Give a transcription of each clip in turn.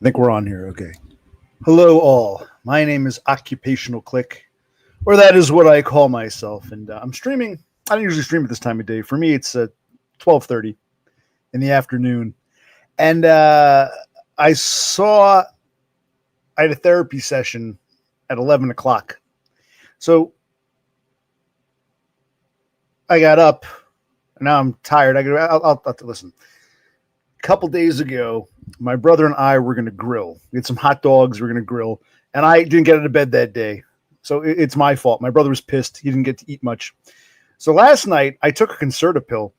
I think we're on here. Okay. Hello, all. My name is Occupational Click, or that is what I call myself. And I'm streaming. I don't usually stream at this time of day. For me, it's 12:30 in the afternoon. And I saw I had a therapy session at 11 o'clock. So I got up. And now I'm tired. I'll have to listen. A couple days ago, my brother and I were going to grill. We had some hot dogs. We were going to grill. And I didn't get out of bed that day. So it's my fault. My brother was pissed. He didn't get to eat much. So last night, I took a Concerta pill.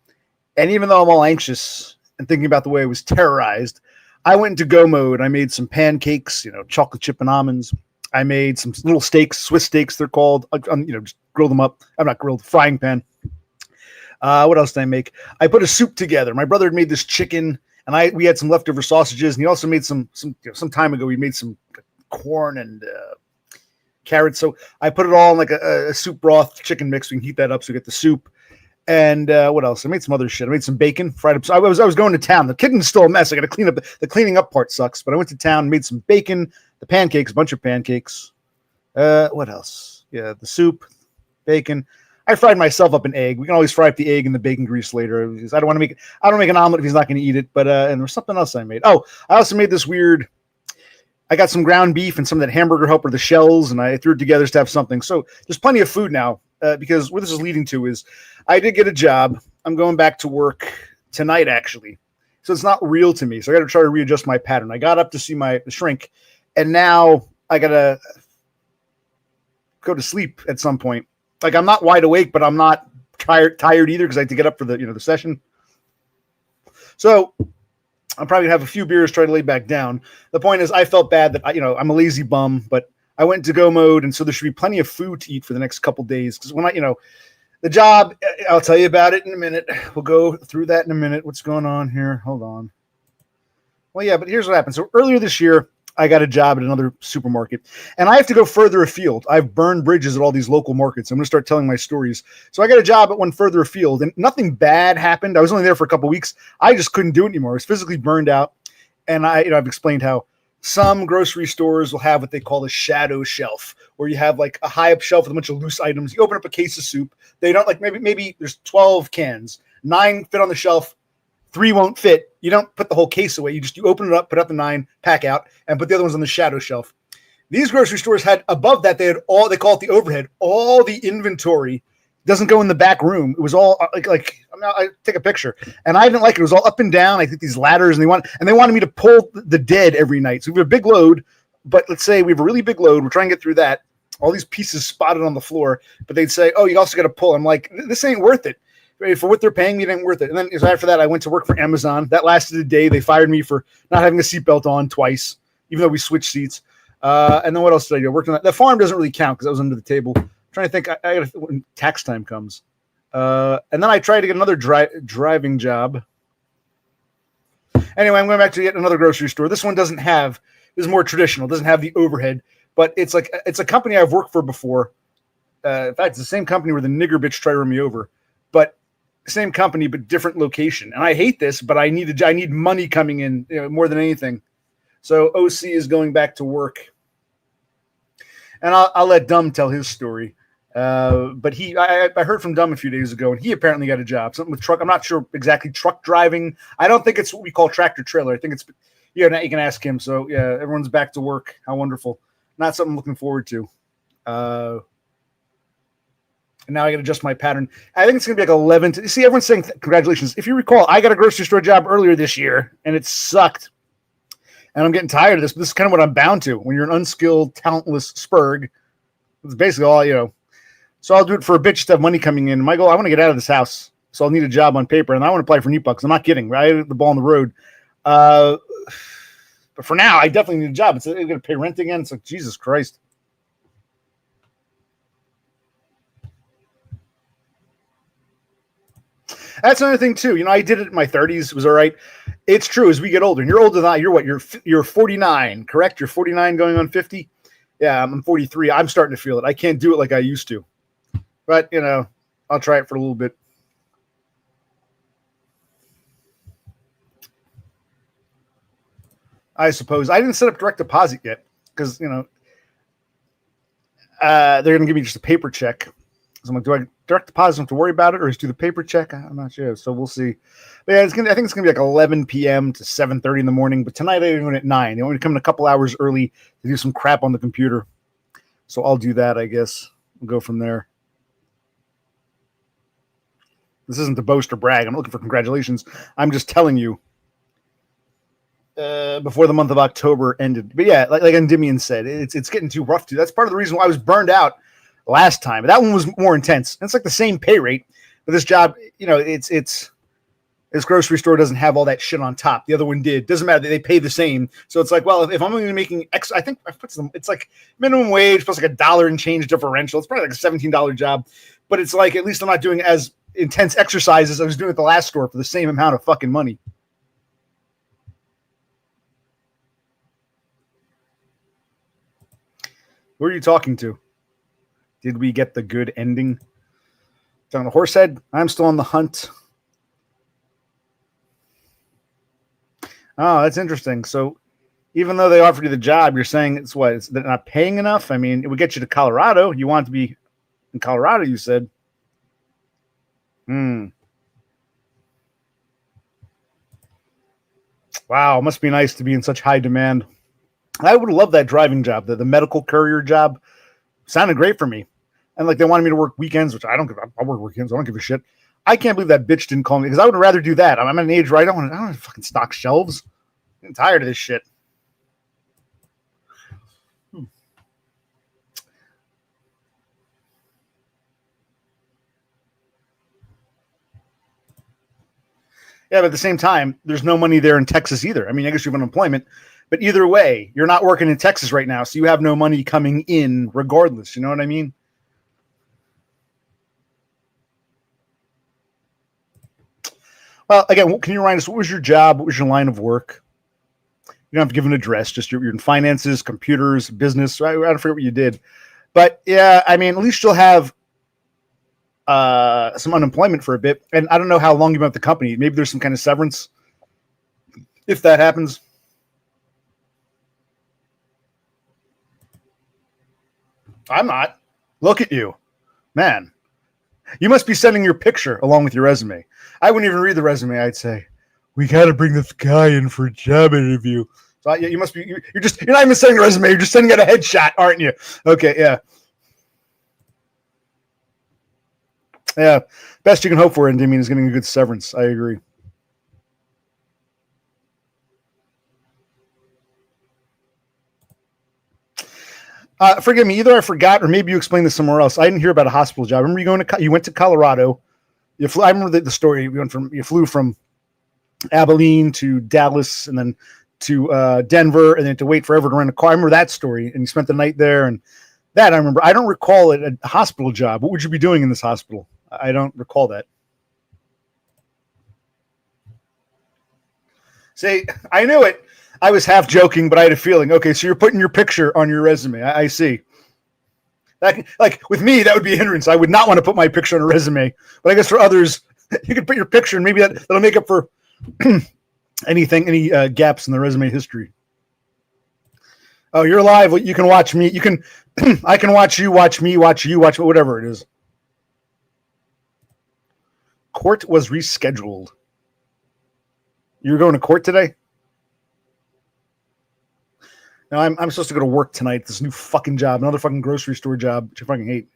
And even though I'm all anxious and thinking about the way I was terrorized, I went into go mode. I made some pancakes, chocolate chip and almonds. I made some little steaks, Swiss steaks, they're called. Just grill them up. I'm not grilled, frying pan. What else did I make? I put a soup together. My brother had made this chicken, and we had some leftover sausages. And he also made some time ago. We made some corn and carrots. So I put it all in like a soup broth chicken mix. We can heat that up so we get the soup. And what else? I made some other shit. I made some bacon, fried up. So I was going to town. The kitchen's still a mess. I got to clean up. The cleaning up part sucks. But I went to town, made some bacon, the pancakes, a bunch of pancakes. What else? Yeah, the soup, bacon. I fried myself up an egg. We can always fry up the egg in the bacon grease later. I don't want to make it. I don't make an omelet if he's not going to eat it. But and there's something else I made. Oh, I also made this weird. I got some ground beef and some of that hamburger helper, the shells, and I threw it together to have something. So there's plenty of food now because where this is leading to is I did get a job. I'm going back to work tonight, actually. So it's not real to me. So I got to try to readjust my pattern. I got up to see my shrink, and now I got to go to sleep at some point. Like I'm not wide awake, but I'm not tired either because I had to get up for the session. So I'm probably gonna have a few beers, try to lay back down. The point is, I felt bad that I'm a lazy bum, but I went to go mode, and so there should be plenty of food to eat for the next couple days. Because when the job, I'll tell you about it in a minute. We'll go through that in a minute. What's going on here? Hold on. Well, yeah, but here's what happened. So earlier this year, I got a job at another supermarket, and I have to go further afield. I've burned bridges at all these local markets. I'm going to start telling my stories. So I got a job at one further afield, and nothing bad happened. I was only there for a couple of weeks. I just couldn't do it anymore. I was physically burned out, and I've explained how some grocery stores will have what they call a shadow shelf, where you have like a high up shelf with a bunch of loose items. You open up a case of soup. They don't maybe there's 12 cans, 9 fit on the shelf. 3 won't fit. You don't put the whole case away. You open it up, put out the 9, pack out, and put the other ones on the shadow shelf. These grocery stores had above that, they call it the overhead. All the inventory doesn't go in the back room. It was all I take a picture, and I didn't like it. It was all up and down. I think these ladders, and they wanted me to pull the dead every night. So we have a big load, but let's say we have a really big load. We're trying to get through that. All these pieces spotted on the floor, but they'd say, "Oh, you also got to pull." I'm like, "This ain't worth it." For what they're paying me, it ain't worth it. And then after that, I went to work for Amazon. That lasted a day. They fired me for not having a seatbelt on twice, even though we switched seats. And then what else did I do? I worked on that. The farm doesn't really count because I was under the table. I'm trying to think. I got when tax time comes. And then I tried to get another driving job. Anyway, I'm going back to yet another grocery store. This one doesn't have. This is more traditional. It doesn't have the overhead, but it's a company I've worked for before. In fact, it's the same company where the nigger bitch tried to run me over, but. Same company, but different location. And I hate this, but I need money coming in more than anything. So OC is going back to work. And I'll let Dumb tell his story. But I heard from Dumb a few days ago, and he apparently got a job. Something with truck. I'm not sure exactly truck driving. I don't think it's what we call tractor trailer. I think it's, you can ask him. So yeah, everyone's back to work. How wonderful. Not something I'm looking forward to. And now I got to adjust my pattern. I think it's going to be like 11. See, everyone's saying congratulations. If you recall, I got a grocery store job earlier this year, and it sucked. And I'm getting tired of this, but this is kind of what I'm bound to. When you're an unskilled, talentless spurg, it's basically all, So I'll do it for a bitch to have money coming in. My goal, I want to get out of this house, so I'll need a job on paper, and I want to apply for NEPA. I'm not kidding, right? The ball on the road. But for now, I definitely need a job. It's going to pay rent again. It's like, Jesus Christ. That's another thing too. I did it in my 30s. It was all right. It's true. As we get older, and you're older than I, you're what? You're 49, correct? You're 49 going on 50. Yeah, I'm 43. I'm starting to feel it. I can't do it like I used to. But, I'll try it for a little bit. I suppose. I didn't set up direct deposit yet because, they're going to give me just a paper check. So I'm like, do I direct deposit? Don't have to worry about it, or just do the paper check? I'm not sure. So we'll see. But yeah, I think it's going to be like 11 p.m. to 7:30 in the morning. But tonight I'm doing it at 9. They want me to come in a couple hours early to do some crap on the computer. So I'll do that, I guess. We'll go from there. This isn't to boast or brag. I'm not looking for congratulations. I'm just telling you before the month of October ended. But yeah, like Endymion said, it's getting too rough too. That's part of the reason why I was burned out last time. That one was more intense. It's like the same pay rate, but this job, this grocery store doesn't have all that shit on top. The other one did. Doesn't matter. They pay the same. So it's like, well, if I'm only making X, I think it's like minimum wage plus like $1 and change differential. It's probably like a $17 job, but it's like, at least I'm not doing as intense exercises I was doing at the last store for the same amount of fucking money. Who are you talking to? Did we get the good ending? Down the Horsehead, I'm still on the hunt. Oh, that's interesting. So even though they offered you the job, you're saying they're not paying enough? I mean, it would get you to Colorado. You want to be in Colorado, you said. Wow, must be nice to be in such high demand. I would love that driving job. The medical courier job sounded great for me. And like they wanted me to work weekends, which I don't give. I'll work weekends. I don't give a shit. I can't believe that bitch didn't call me because I would rather do that. I'm at an age where I don't want to fucking stock shelves. I'm tired of this shit. Yeah, but at the same time, there's no money there in Texas either. I mean, I guess you have unemployment, but either way, you're not working in Texas right now, so you have no money coming in regardless. You know what I mean? Well, again, can you remind us, what was your job? What was your line of work? You don't have to give an address, just you're in finances, computers, business. I don't forget what you did. But yeah, I mean, at least you'll have some unemployment for a bit. And I don't know how long you've been at the company. Maybe there's some kind of severance if that happens. I'm not. Look at you. Man, you must be sending your picture along with your resume. I wouldn't even read the resume. I'd say, we got to bring this guy in for a job interview. So you must be, you're not even sending a resume. You're just sending out a headshot, aren't you? Okay. Yeah. Yeah. Best you can hope for, Endymion, is getting a good severance. I agree. Forgive me. Either I forgot, or maybe you explained this somewhere else. I didn't hear about a hospital job. I remember you went to Colorado. I remember the story. You flew from Abilene to Dallas, and then to Denver, and then to wait forever to rent a car. I remember that story, and you spent the night there, and that I remember. I don't recall it a hospital job. What would you be doing in this hospital? I don't recall that. See, I knew it. I was half joking, but I had a feeling. Okay, so you're putting your picture on your resume. I see. Like with me, that would be a hindrance. I would not want to put my picture on a resume. But I guess for others, you could put your picture, and maybe that'll make up for any gaps in the resume history. Oh, you're live. You can watch me. You can. I can watch you. Watch me. Watch you. Watch whatever it is. Court was rescheduled. You're going to court today? No, I'm supposed to go to work tonight. This new fucking job, another fucking grocery store job, which I fucking hate.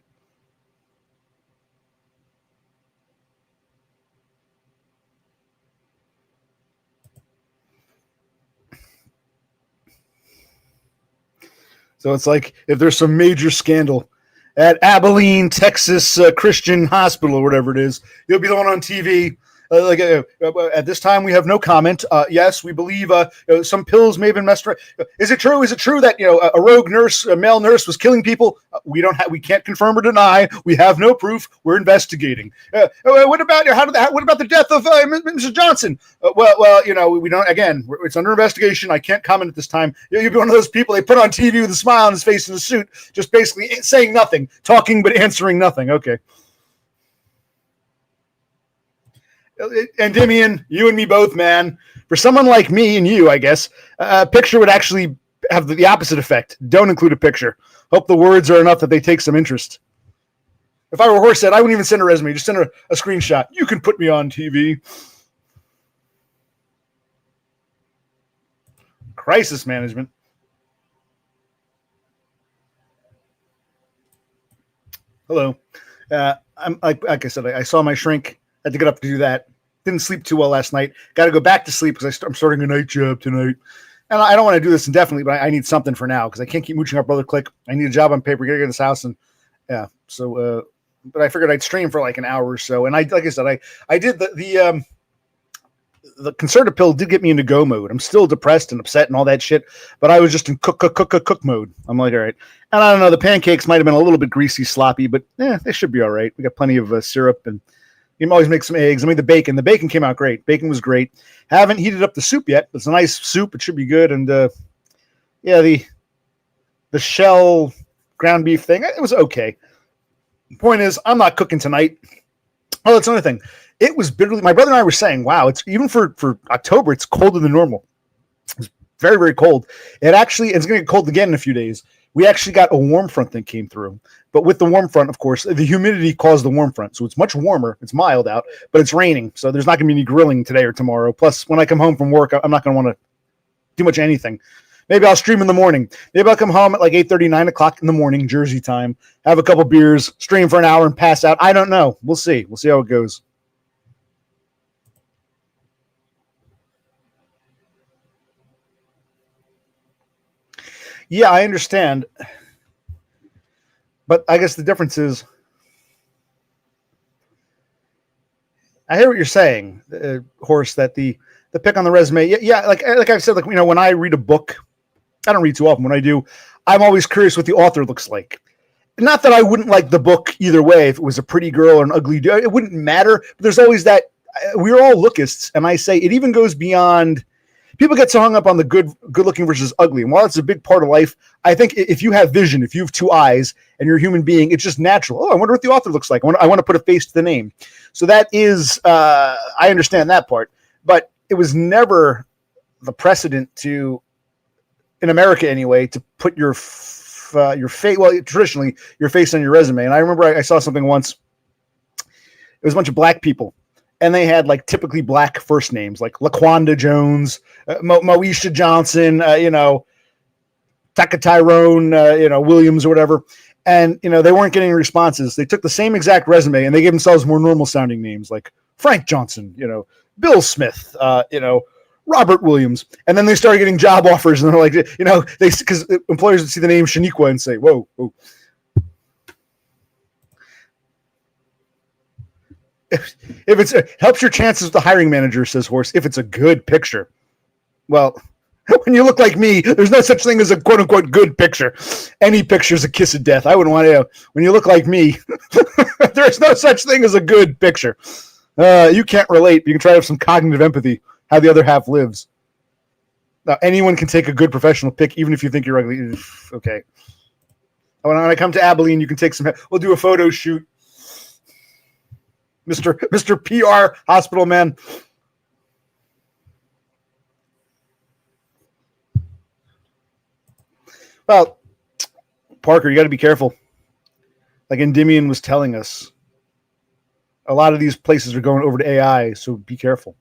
So it's like if there's some major scandal at Abilene, Texas Christian Hospital or whatever it is, you'll be the one on TV. At this time, we have no comment. Yes, we believe some pills may have been messed around. Is it true? Is it true that a rogue nurse, a male nurse, was killing people? We can't confirm or deny. We have no proof. We're investigating. What about what about the death of Mrs. Johnson? We don't. Again, it's under investigation. I can't comment at this time. You'd be one of those people they put on TV with a smile on his face in a suit, just basically saying nothing, talking but answering nothing. Okay. Endymion, you and me both, man. For someone like me and you, I guess, a picture would actually have the opposite effect. Don't include a picture. Hope the words are enough that they take some interest. If I were Horsehead, I wouldn't even send a resume. Just send a screenshot. You can put me on TV. Crisis management. Hello. I'm like I said, I saw my shrink. Had to get up to do that. Didn't sleep too well last night. Got to go back to sleep because I'm starting a night job tonight. And I don't want to do this indefinitely, but I need something for now because I can't keep mooching up Brother Click. I need a job on paper. Got to get this house, and yeah. So, but I figured I'd stream for like an hour or so. And like I said, I did the concerted pill did get me into go mode. I'm still depressed and upset and all that shit, but I was just in cook mode. I'm like, all right. And I don't know, the pancakes might have been a little bit greasy, sloppy, but they should be all right. We got plenty of syrup, and you can always make some eggs. I mean, the bacon came out great. Bacon was great. Haven't heated up the soup yet. It's a nice soup. It should be good. And yeah, the shell ground beef thing, it was okay. Point is, I'm not cooking tonight. Oh, that's another thing. It was bitterly. My brother and I were saying, "Wow, it's even for October. It's colder than normal. It's very, very cold. It's going to get cold again in a few days. We actually got a warm front that came through, but with the warm front, of course, the humidity caused the warm front, so it's much warmer. It's mild out, but it's raining, so there's not going to be any grilling today or tomorrow. Plus, when I come home from work, I'm not going to want to do much anything. Maybe I'll stream in the morning. Maybe I'll come home at like 8:30, 9 o'clock in the morning, Jersey time, have a couple beers, stream for an hour, and pass out. I don't know. We'll see. We'll see how it goes. Yeah, I understand. But I guess the difference is, I hear what you're saying, Horse, that the pick on the resume, yeah, like I've said, like, when I read a book, I don't read too often. When I do, I'm always curious what the author looks like. Not that I wouldn't like the book either way if it was a pretty girl or an ugly dude. It wouldn't matter. But there's always that. We're all lookists, and I say it even goes beyond. People get so hung up on the good looking versus ugly. And while it's a big part of life, I think if you have vision, if you have two eyes and you're a human being, it's just natural. Oh, I wonder what the author looks like. I want to put a face to the name. So that is, I understand that part. But it was never the precedent to, in America anyway, to put your face, well, traditionally, your face on your resume. And I remember I saw something once. It was a bunch of black people. And they had like typically black first names, like Laquanda Jones, Moesha Johnson, Taka Tyrone, Williams or whatever. And, they weren't getting responses. They took the same exact resume and they gave themselves more normal sounding names like Frank Johnson, Bill Smith, Robert Williams. And then they started getting job offers and they're like, because employers would see the name Shaniqua and say, whoa. If it's helps your chances with the hiring manager, says Horse, if it's a good picture. Well, when you look like me, there's no such thing as a quote unquote good picture. Any picture's a kiss of death. I wouldn't want to. When you look like me, there's no such thing as a good picture. You can't relate. You can try to have some cognitive empathy, how the other half lives. Now, anyone can take a good professional pic, even if you think you're ugly. Okay. When I come to Abilene, you can take some. We'll do a photo shoot. Mr. PR hospital man. Well, Parker, you got to be careful. Like Endymion was telling us, a lot of these places are going over to AI, so be careful.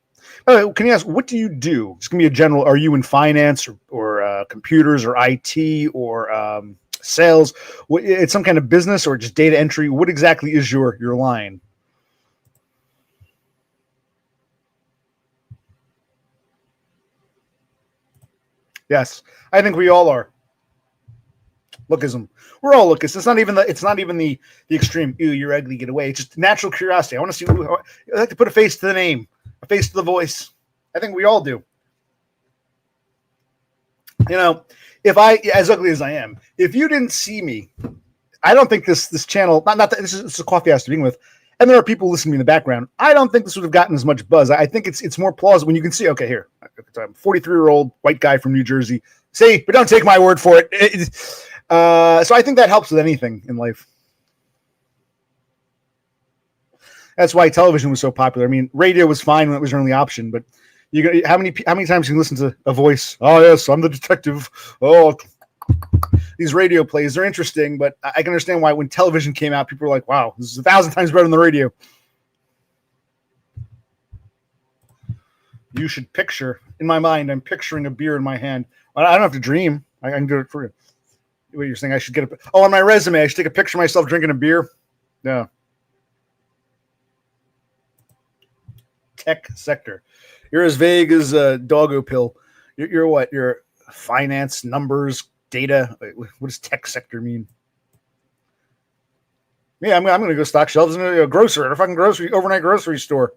Can you ask, what do you do? It's going to be a general, are you in finance or computers or IT or sales? It's some kind of business or just data entry? What exactly is your line? Yes, I think we all are. Lookism. We're all lookists. It's not even the extreme. Ew, you're ugly. Get away. It's just natural curiosity. I want to see. I like to put a face to the name, a face to the voice. I think we all do. If I, as ugly as I am, if you didn't see me, I don't think this channel. Not that this is a coffee house to begin with. And there are people listening to me in the background. I don't think this would have gotten as much buzz. I think it's more plausible when you can see, okay, here, I'm a 43-year-old white guy from New Jersey. See, but don't take my word for it. So I think that helps with anything in life. That's why television was so popular. I mean, radio was fine when it was your only option, but how many times can you listen to a voice? Oh yes, I'm the detective. Oh, these radio plays, they're interesting, but I can understand why when television came out, people were like, wow, this is 1,000 times better than the radio. You should picture, in my mind, I'm picturing a beer in my hand. I don't have to dream. I can do it for you. What you're saying, I should get a... Oh, on my resume, I should take a picture of myself drinking a beer? No. Tech sector. You're as vague as a doggo pill. You're what? You're finance, numbers, data. What does tech sector mean? Yeah, I'm going to go stock shelves in a grocery, a fucking overnight grocery store.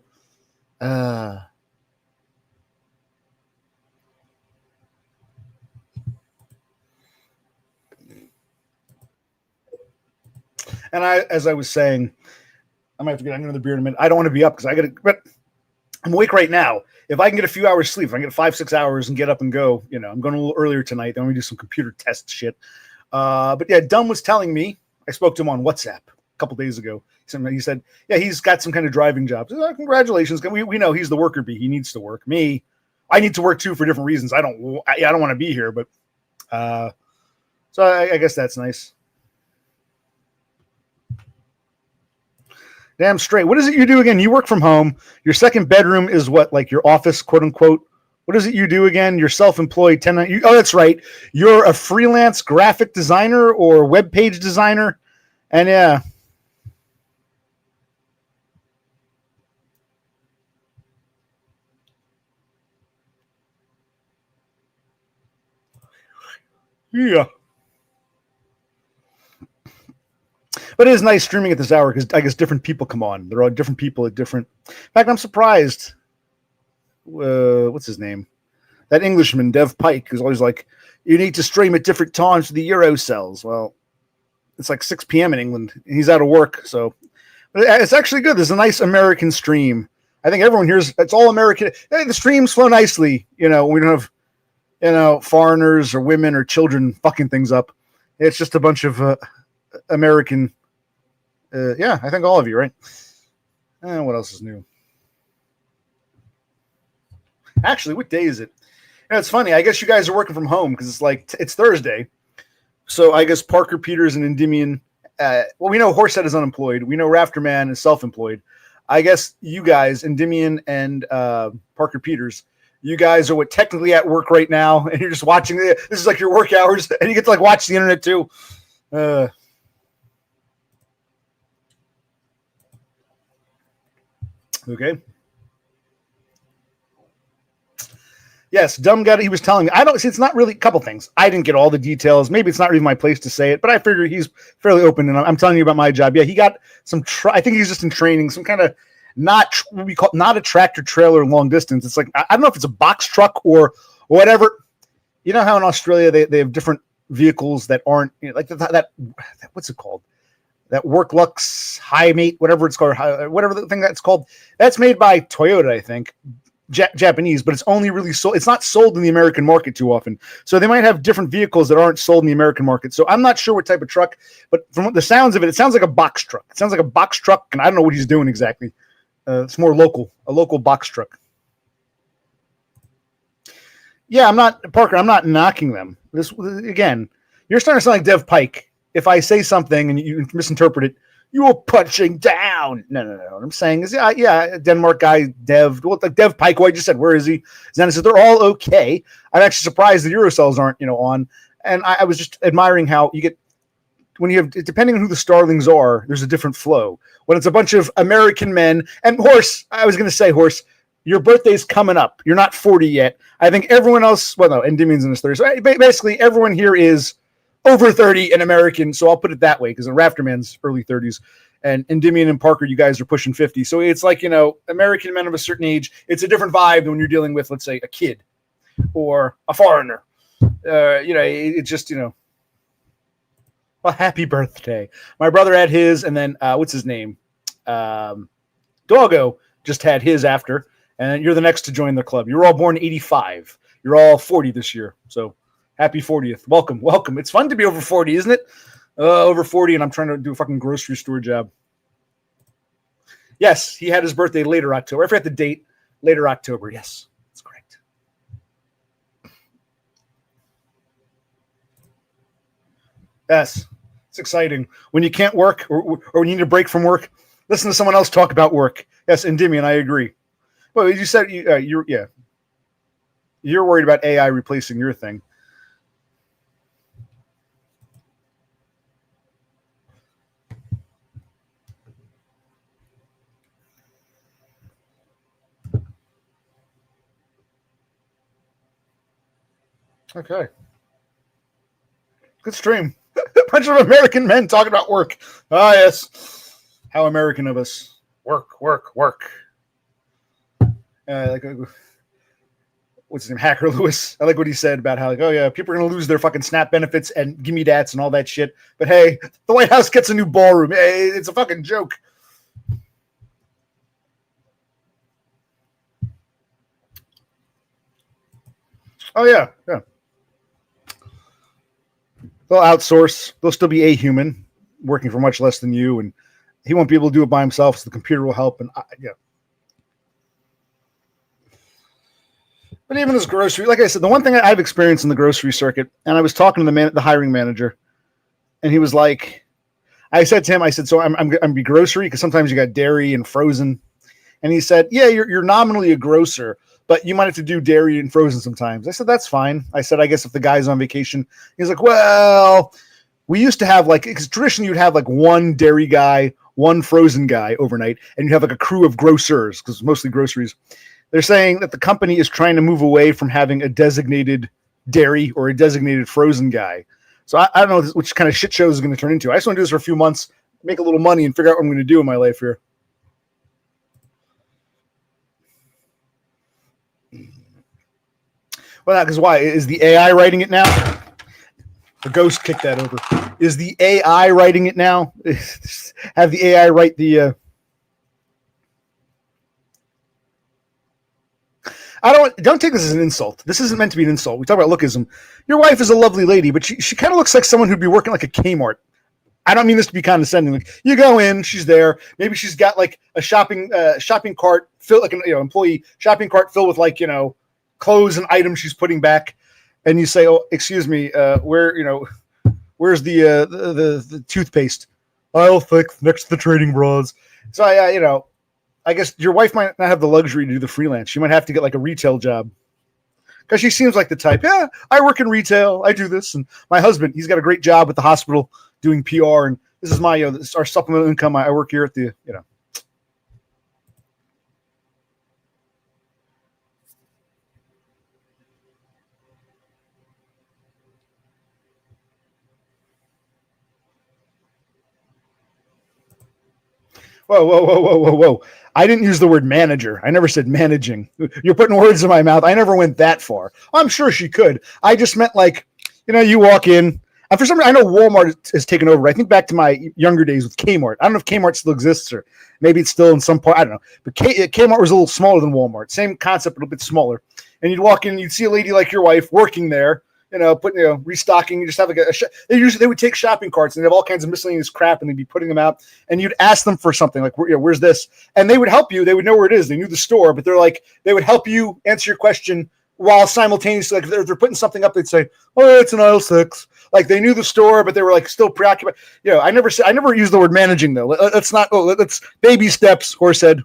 And as I was saying, I might have to get another beer in a minute. I don't want to be up because but I'm awake right now. If I can get a few hours sleep, if I can get 5-6 hours and get up and go, I'm going a little earlier tonight. Then we do some computer test shit. But yeah, Dumb was telling me, I spoke to him on WhatsApp a couple days ago. He said, yeah, he's got some kind of driving job. So, congratulations. We know he's the worker bee. He needs to work. Me, I need to work too for different reasons. I don't want to be here, but so I guess that's nice. Damn straight. What is it you do again? You work from home. Your second bedroom is what, like your office, quote unquote. What is it you do again? You're self-employed. Oh, that's right. You're a freelance graphic designer or web page designer. And yeah. Yeah. But it is nice streaming at this hour because I guess different people come on. There are different people at different. In fact, I'm surprised. What's his name? That Englishman, Dev Pike, who's always like, you need to stream at different times for the Euro cells. Well, it's like 6 p.m. in England. He's out of work, so but it's actually good. There's a nice American stream. I think everyone here's it's all American. Hey, the streams flow nicely. We don't have foreigners or women or children fucking things up. It's just a bunch of American. Yeah, I think all of you, right? What else is new? Actually, what day is it? It's funny. I guess you guys are working from home because it's Thursday. So I guess Parker Peters and Endymion. Well, we know Horsehead is unemployed. We know Rafterman is self-employed. I guess you guys, Endymion and Parker Peters, you guys are technically at work right now, and you're just watching. This is like your work hours, and you get to watch the internet too. Okay. Yes, Dumb got it. He was telling me. I don't see. It's not really a couple things. I didn't get all the details. Maybe it's not really my place to say it, but I figure he's fairly open. And I'm telling you about my job. Yeah, he got some. I think he's just in training. Some kind of not what we call not a tractor trailer long distance. It's like I don't know if it's a box truck or whatever. You know how in Australia they have different vehicles that aren't like that. What's it called? That Worklux High Mate, whatever it's called, whatever the thing that's called. That's made by Toyota, I think. Japanese, but it's only really sold. It's not sold in the American market too often. So they might have different vehicles that aren't sold in the American market. So I'm not sure what type of truck, but from the sounds of it, it sounds like a box truck. It sounds like a box truck, and I don't know what he's doing exactly. It's more local, a local box truck. Yeah, I'm not knocking them. This again, you're starting to sound like Dev Pike. If I say something and you misinterpret it, you're punching down. No. What I'm saying is, yeah, Denmark guy, Dev. Well, like Dev Pike, who I just said, where is he? Then I said, they're all okay. I'm actually surprised the Eurocells aren't, on. And I was just admiring how you get, when you have, depending on who the Starlings are, there's a different flow. When it's a bunch of American men, and Horse, I was going to say, Horse, your birthday's coming up. You're not 40 yet. I think everyone else, well, no, Endymion's in his 30s. So basically, everyone here is over 30 and American, so I'll put it that way because the Rafterman's early 30s, and Endymion and Parker, you guys are pushing 50. So it's like American men of a certain age. It's a different vibe than when you're dealing with, let's say, a kid or a foreigner. It's just well, happy birthday. My brother had his, and then what's his name? Doggo just had his after, and you're the next to join the club. You're all born 85. You're all 40 this year, so. Happy 40th. Welcome. It's fun to be over 40, isn't it? Over 40, and I'm trying to do a fucking grocery store job. Yes, he had his birthday later October. I forget the date. Later October. Yes, that's correct. Yes, it's exciting when you can't work or when you need a break from work. Listen to someone else talk about work. Yes, Endymion, I agree. Well, you said you're worried about AI replacing your thing. Okay, good stream. A bunch of American men talking about work. Ah, yes, how American of us. Work, work, work. Like what's his name, Hacker Lewis. I like what he said about how, like, oh yeah, people are gonna lose their fucking SNAP benefits and gimme dats and all that shit. But hey, the White House gets a new ballroom. Hey, it's a fucking joke. Oh yeah, yeah. They'll outsource. They'll still be a human working for much less than you, and he won't be able to do it by himself. So the computer will help. And yeah. But even as grocery, like I said, the one thing I've experienced in the grocery circuit, and I was talking to the hiring manager, and he was like, I said to him, I said, so I'm be grocery because sometimes you got dairy and frozen, and he said, yeah, you're nominally a grocer, but you might have to do dairy and frozen sometimes. I said, that's fine. I said, I guess if the guy's on vacation, he's like, well, we used to have like, because traditionally you'd have like one dairy guy, one frozen guy overnight, and you have like a crew of grocers because mostly groceries. They're saying that the company is trying to move away from having a designated dairy or a designated frozen guy. So I don't know which kind of shit show is going to turn into. I just want to do this for a few months, make a little money, and figure out what I'm going to do in my life here. Well, because why? Is the AI writing it now? The ghost kicked that over. Is the AI writing it now? Have the AI write the... don't take this as an insult. This isn't meant to be an insult. We talk about lookism. Your wife is a lovely lady, but she kind of looks like someone who'd be working like a Kmart. I don't mean this to be condescending. Like, you go in, she's there. Maybe she's got like a shopping cart filled, like an employee shopping cart filled with like clothes and items she's putting back, and you say, "Oh, excuse me, where's the toothpaste?" I'll fix next to the trading bras. So I guess your wife might not have the luxury to do the freelance. She might have to get like a retail job because she seems like the type. Yeah, I work in retail. I do this, and my husband, he's got a great job at the hospital doing PR, and this is my this is our supplemental . I work here at the Whoa, whoa, whoa, whoa, whoa, whoa. I didn't use the word manager. I never said managing. You're putting words in my mouth. I never went that far. I'm sure she could. I just meant like, you walk in. And for some reason, I know Walmart has taken over. I think back to my younger days with Kmart. I don't know if Kmart still exists or maybe it's still in some part. I don't know. But Kmart was a little smaller than Walmart. Same concept, a little bit smaller. And you'd walk in and you'd see a lady like your wife working there, putting, restocking. You just have like they would take shopping carts and they have all kinds of miscellaneous crap and they'd be putting them out. And you'd ask them for something like, where's this? And they would help you. They would know where it is. They knew the store, but they would help you answer your question while simultaneously, like if they're putting something up, they'd say, "Oh, it's an aisle 6." Like they knew the store, but they were like still preoccupied. I never used the word managing though. Let's not. Let's baby steps. Horsehead.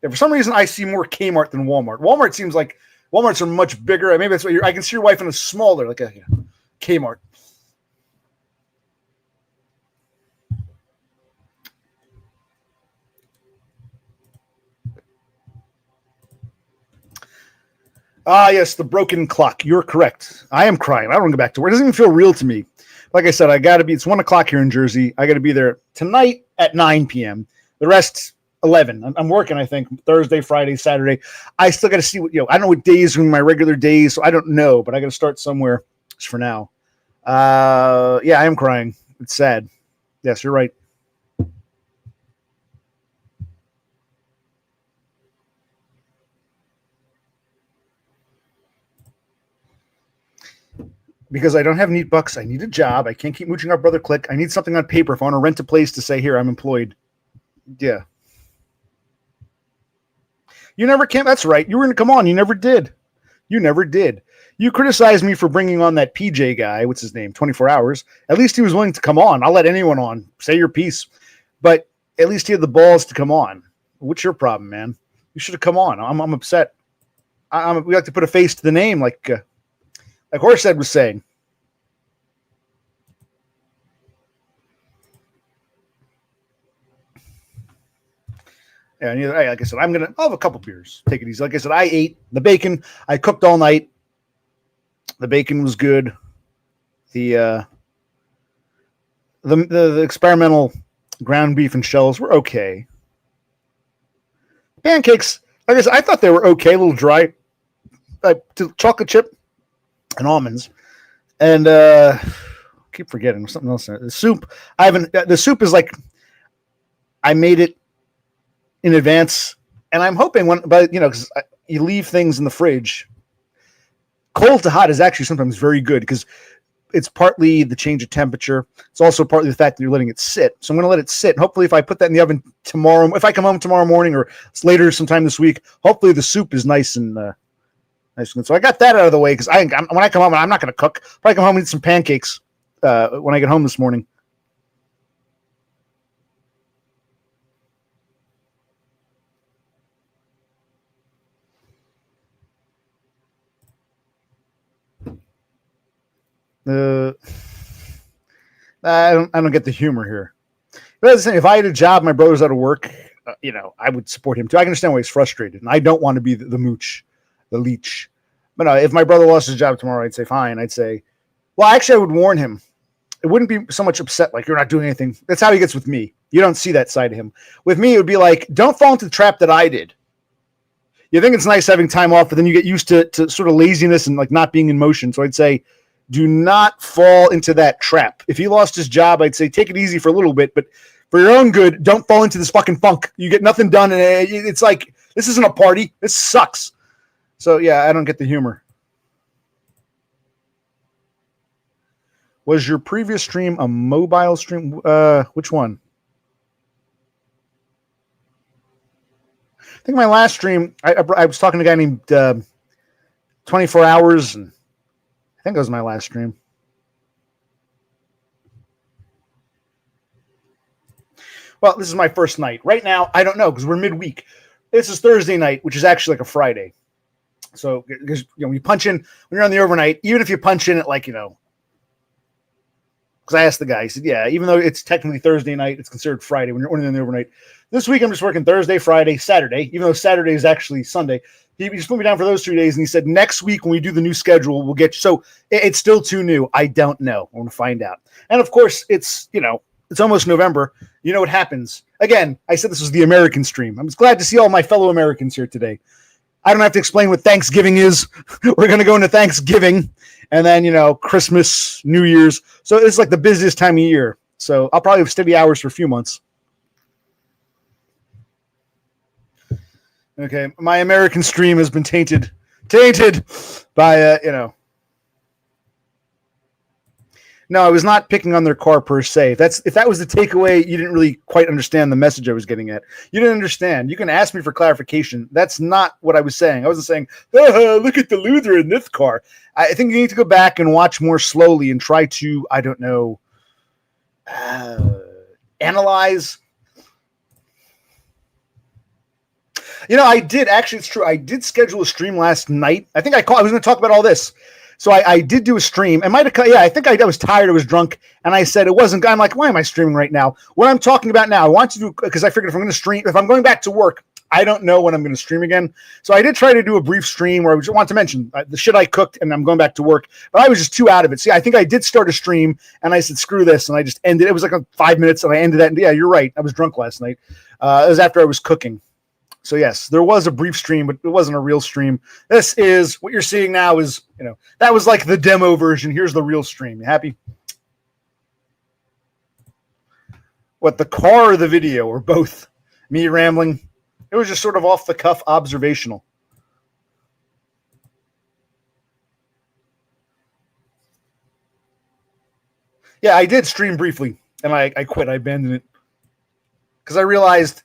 Yeah, for some reason, I see more Kmart than Walmart. Walmart seems like Walmarts are much bigger. Maybe that's what I can see your wife in a smaller, like a Kmart. Ah, yes, the broken clock. You're correct. I am crying. I don't want to go back to work. It doesn't even feel real to me. Like I said, I got to be. It's 1:00 here in Jersey. I got to be there tonight at 9 p.m. The rest 11. I'm working. I think Thursday, Friday, Saturday. I still got to see what I don't know what days are my regular days, so I don't know. But I got to start somewhere. Just for now. Yeah, I am crying. It's sad. Yes, you're right. because I don't have neat bucks. I need a job. I can't keep mooching off Brother Click. I need something on paper if I want to rent a place to say, here, I'm employed. Yeah. You never came. That's right. You were going to come on. You never did. You never did. You criticized me for bringing on that PJ guy. What's his name? 24 Hours. At least he was willing to come on. I'll let anyone on. Say your piece. But at least he had the balls to come on. What's your problem, man? You should have come on. I'm upset. We have to put a face to the name, like Horsehead was saying. Yeah, like I said, I'll have a couple beers. Take it easy. Like I said, I ate the bacon. I cooked all night. The bacon was good. The experimental ground beef and shells were okay. Pancakes, like I said, I thought they were okay, a little dry. Chocolate chip and almonds, and keep forgetting something else. The soup, the soup is like I made it in advance, and I'm hoping because you leave things in the fridge. Cold to hot is actually sometimes very good because it's partly the change of temperature. It's also partly the fact that you're letting it sit. So I'm going to let it sit. And hopefully if I put that in the oven tomorrow, if I come home tomorrow morning or later sometime this week, hopefully the soup is nice and nice and good. So I got that out of the way because when I come home, I'm not going to cook. Probably come home and eat some pancakes when I get home this morning. I don't get the humor here. But if I had a job, my brother's out of work, I would support him too. I can understand why he's frustrated, and I don't want to be the mooch, the leech. But no, if my brother lost his job tomorrow, I'd say fine. I'd say, well, actually, I would warn him. It wouldn't be so much upset like you're not doing anything. That's how he gets with me. You don't see that side of him. With me, it would be like, don't fall into the trap that I did. You think it's nice having time off, but then you get used to sort of laziness and like not being in motion. So I'd say, do not fall into that trap. If he lost his job, I'd say take it easy for a little bit, but for your own good, don't fall into this fucking funk. You get nothing done, and it's like, this isn't a party. This sucks. So, yeah, I don't get the humor. Was your previous stream a mobile stream? Which one? I think my last stream, I was talking to a guy named 24 Hours, and I think that was my last stream. Well, this is my first night. Right now, I don't know because we're midweek. This is Thursday night, which is actually like a Friday. So, because when you punch in, when you're on the overnight, even if you punch in at because I asked the guy, he said, yeah, even though it's technically Thursday night, it's considered Friday when you're on the overnight. This week, I'm just working Thursday, Friday, Saturday, even though Saturday is actually Sunday. He just put me down for those 3 days, and he said, next week when we do the new schedule, we'll get you. So it's still too new. I don't know. I want to find out. And of course, it's almost November. You know what happens. Again, I said this was the American stream. I'm just glad to see all my fellow Americans here today. I don't have to explain what Thanksgiving is. We're going to go into Thanksgiving and then, Christmas, New Year's. So it's like the busiest time of year. So I'll probably have steady hours for a few months. Okay, my American stream has been tainted by, No, I was not picking on their car per se. If that was the takeaway, you didn't really quite understand the message I was getting at. You didn't understand. You can ask me for clarification. That's not what I was saying. I wasn't saying, look at the Luther in this car. I think you need to go back and watch more slowly and try to, I don't know, analyze. I did actually. It's true. I did schedule a stream last night. I think I was going to talk about all this. So I did do a stream. It might have. Yeah, I think I was tired. I was drunk, and I said it wasn't. I'm like, why am I streaming right now? What I'm talking about now, I want to do because I figured if I'm going to stream, if I'm going back to work, I don't know when I'm going to stream again. So I did try to do a brief stream where I just want to mention the shit I cooked, and I'm going back to work. But I was just too out of it. See, I think I did start a stream, and I said screw this, and I just ended. It was like 5 minutes, and I ended that. And yeah, you're right. I was drunk last night. It was after I was cooking. So yes, there was a brief stream, but it wasn't a real stream. This is what you're seeing now is, that was like the demo version. Here's the real stream. You happy? What, the car or the video or both? Me rambling? It was just sort of off the cuff observational. Yeah, I did stream briefly, and I quit. I abandoned it because I realized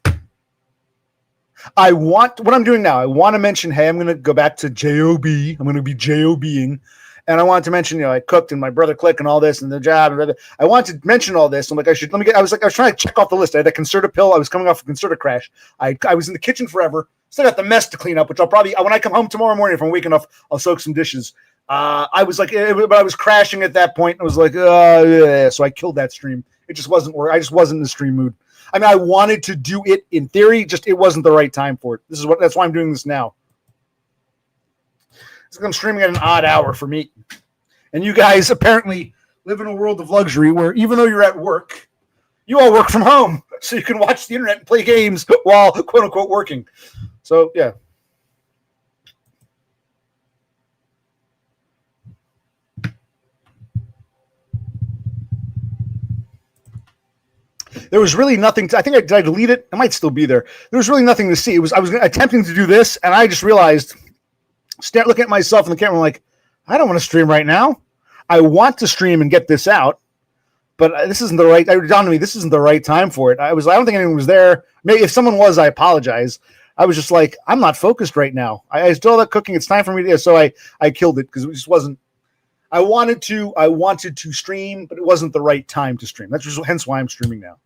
what I'm doing now. I want to mention, hey, I'm going to go back to JOB. I'm going to be JOBing. And I wanted to mention, I cooked and my brother Click and all this and the job. I wanted to mention all this. I'm like, I was trying to check off the list. I had a Concerta pill. I was coming off a Concerta crash. I was in the kitchen forever. Still got the mess to clean up, which I'll probably, when I come home tomorrow morning, if I'm waking up, I'll soak some dishes. I was like, but I was crashing at that point. I was like, yeah. So I killed that stream. It just wasn't work. I just wasn't in the stream mood. I mean, I wanted to do it in theory, just it wasn't the right time for it. That's why I'm doing this now. I'm streaming at an odd hour for me. And you guys apparently live in a world of luxury where even though you're at work, you all work from home. So you can watch the internet and play games while quote unquote working. So yeah. There was really nothing. I think did I delete it? It might still be there. There was really nothing to see. I was attempting to do this, and I just realized, looking at myself in the camera, I'm like, I don't want to stream right now. I want to stream and get this out, but this isn't the right. It dawned on me this isn't the right time for it. I don't think anyone was there. Maybe if someone was, I apologize. I was just like, I'm not focused right now. I still have cooking. It's time for me to. So I killed it because it just wasn't. I wanted to stream, but it wasn't the right time to stream. That's just hence why I'm streaming now.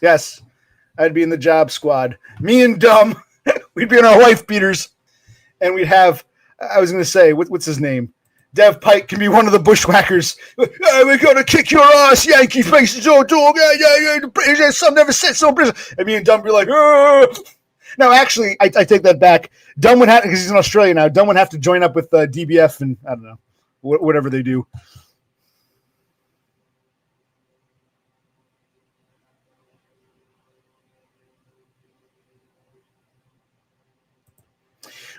Yes, I'd be in the job squad. Me and Dumb, we'd be in our wife beaters, and we'd have. I was going to say, what's his name? Dev Pike can be one of the bushwhackers. Hey, we're going to kick your ass, Yankee faces, old dog. Yeah. The British son never said so. And me and Dumb be like, no, actually, I take that back. Dumb would have, because he's in Australia now, Dumb would have to join up with DBF and, I don't know, whatever they do.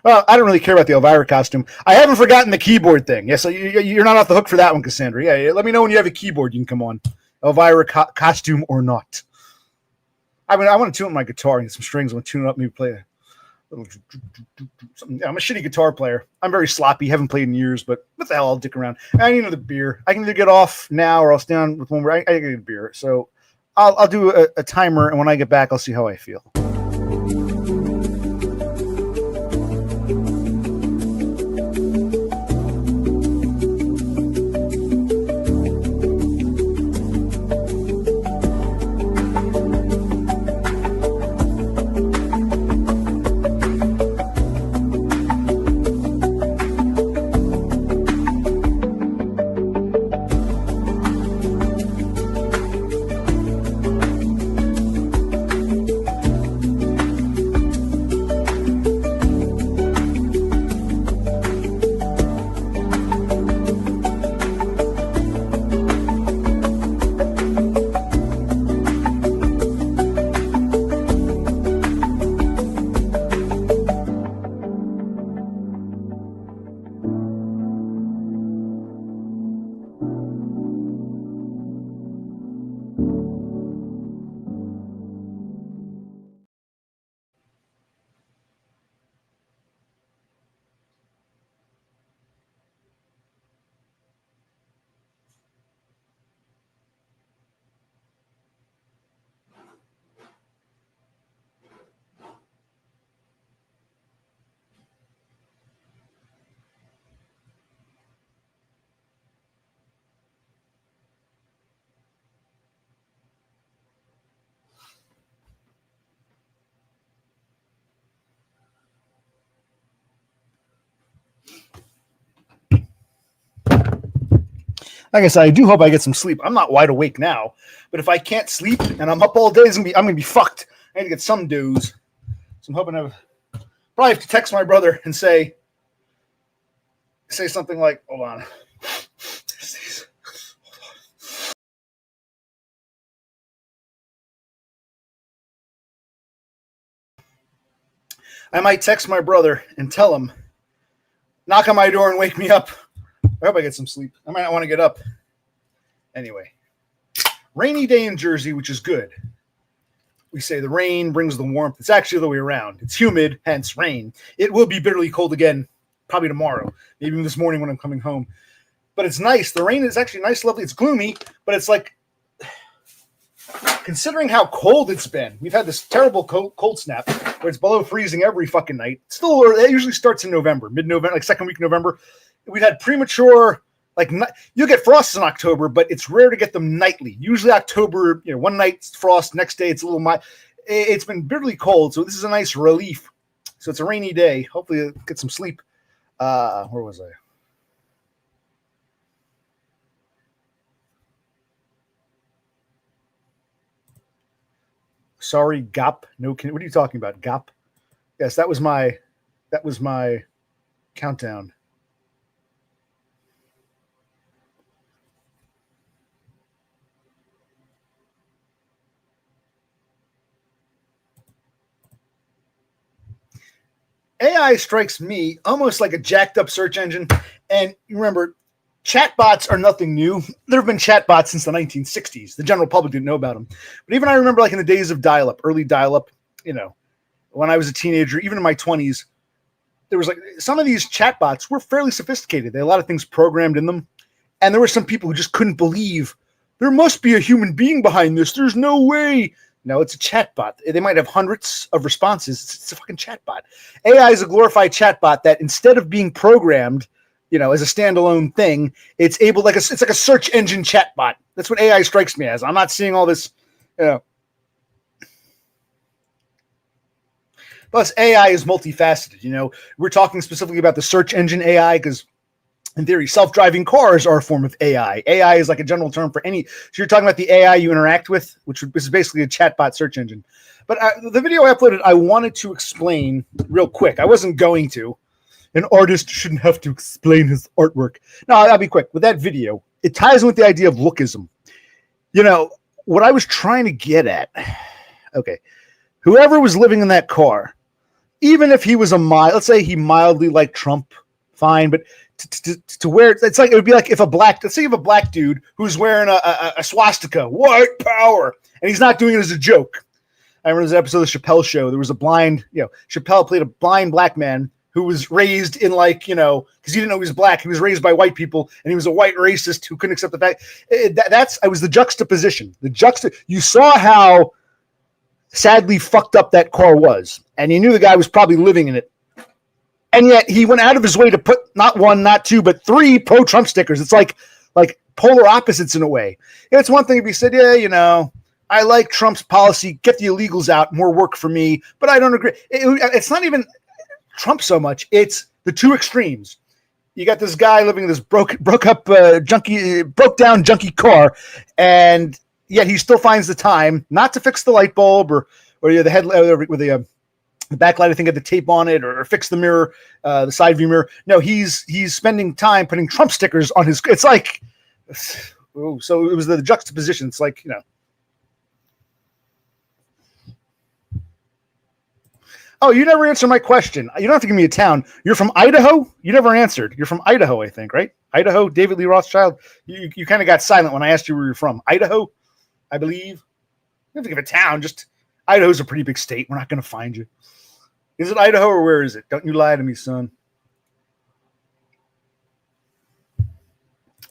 Well, I don't really care about the Elvira costume. I haven't forgotten the keyboard thing. Yeah, so you're not off the hook for that one, Cassandra. Yeah, let me know when you have a keyboard. You can come on. Elvira costume or not. I mean, I want to tune up my guitar and get some strings. I want to tune it up, maybe play a little something. I'm a shitty guitar player. I'm very sloppy. Haven't played in years, but what the hell? I'll dick around. I need another beer. I can either get off now or I'll stay on with one where I get a beer. So I'll do a timer, and when I get back, I'll see how I feel. Like I said, I do hope I get some sleep. I'm not wide awake now, but if I can't sleep and I'm up all day, I'm gonna be fucked. I need to get some doze. So I'm hoping probably have to text my brother and say something like, "Hold on." I might text my brother and tell him, knock on my door and wake me up. I hope I get some sleep. I might not want to get up. Anyway, rainy day in Jersey, which is good. We say the rain brings the warmth. It's actually the other way around. It's humid, hence rain. It will be bitterly cold again probably tomorrow, maybe even this morning when I'm coming home. But it's nice. The rain is actually nice, lovely. It's gloomy, but it's like, considering how cold it's been, we've had this terrible cold snap where it's below freezing every fucking night. Still, it usually starts in November, mid-November, like second week of November. We've had premature, like, you'll get frosts in October, but it's rare to get them nightly. Usually October, one night's frost, next day it's a little mild. It's been bitterly cold, so this is a nice relief. So it's a rainy day. Hopefully I'll get some sleep. Where was I? Sorry, GOP. No, what are you talking about? GOP? Yes, that was my countdown. AI strikes me almost like a jacked up search engine. And remember, chatbots are nothing new. There have been chatbots since the 1960s. The general public didn't know about them. But even I remember, like in the days of dial-up, early dial-up, when I was a teenager, even in my 20s, there was like some of these chatbots were fairly sophisticated. They had a lot of things programmed in them. And there were some people who just couldn't believe there must be a human being behind this. There's no way. No, it's a chatbot. They might have hundreds of responses. It's a fucking chatbot. AI is a glorified chatbot that instead of being programmed, as a standalone thing, it's able it's like a search engine chatbot. That's what AI strikes me as. I'm not seeing all this, Plus, AI is multifaceted. We're talking specifically about the search engine AI because, in theory, self-driving cars are a form of AI. AI is like a general term for any. So you're talking about the AI you interact with, which is basically a chatbot search engine. But the video I uploaded, I wanted to explain real quick. I wasn't going to. An artist shouldn't have to explain his artwork. No, I'll be quick. With that video, it ties in with the idea of lookism. What I was trying to get at, okay, whoever was living in that car, even if he was let's say he mildly liked Trump, fine, but to wear it's like it would be like if let's say you have a black dude who's wearing a swastika, white power, and he's not doing it as a joke. I remember this episode of the Chappelle Show. There was a blind, Chappelle played a blind black man who was raised in because he didn't know he was black. He was raised by white people, and he was a white racist who couldn't accept the fact. I was the juxtaposition. You saw how sadly fucked up that car was, and you knew the guy was probably living in it. And yet he went out of his way to put not one, not two, but 3 pro-Trump stickers. It's like polar opposites in a way. It's one thing if he said, I like Trump's policy, get the illegals out, more work for me, but I don't agree. It's not even Trump so much. It's the two extremes. You got this guy living in this broke down junky car, and yet he still finds the time not to fix the light bulb or the headlight with the backlight, I think, had the tape on it, or fix the mirror, the side view mirror. No, he's spending time putting Trump stickers on his. It's like, so it was the juxtaposition. It's like Oh, you never answered my question. You don't have to give me a town. You're from Idaho? You never answered. You're from Idaho, I think, right? Idaho, David Lee Rothschild. You kind of got silent when I asked you where you're from. Idaho, I believe. You don't have to give a town. Just Idaho's a pretty big state. We're not going to find you. Is it Idaho or where is it? Don't you lie to me, son.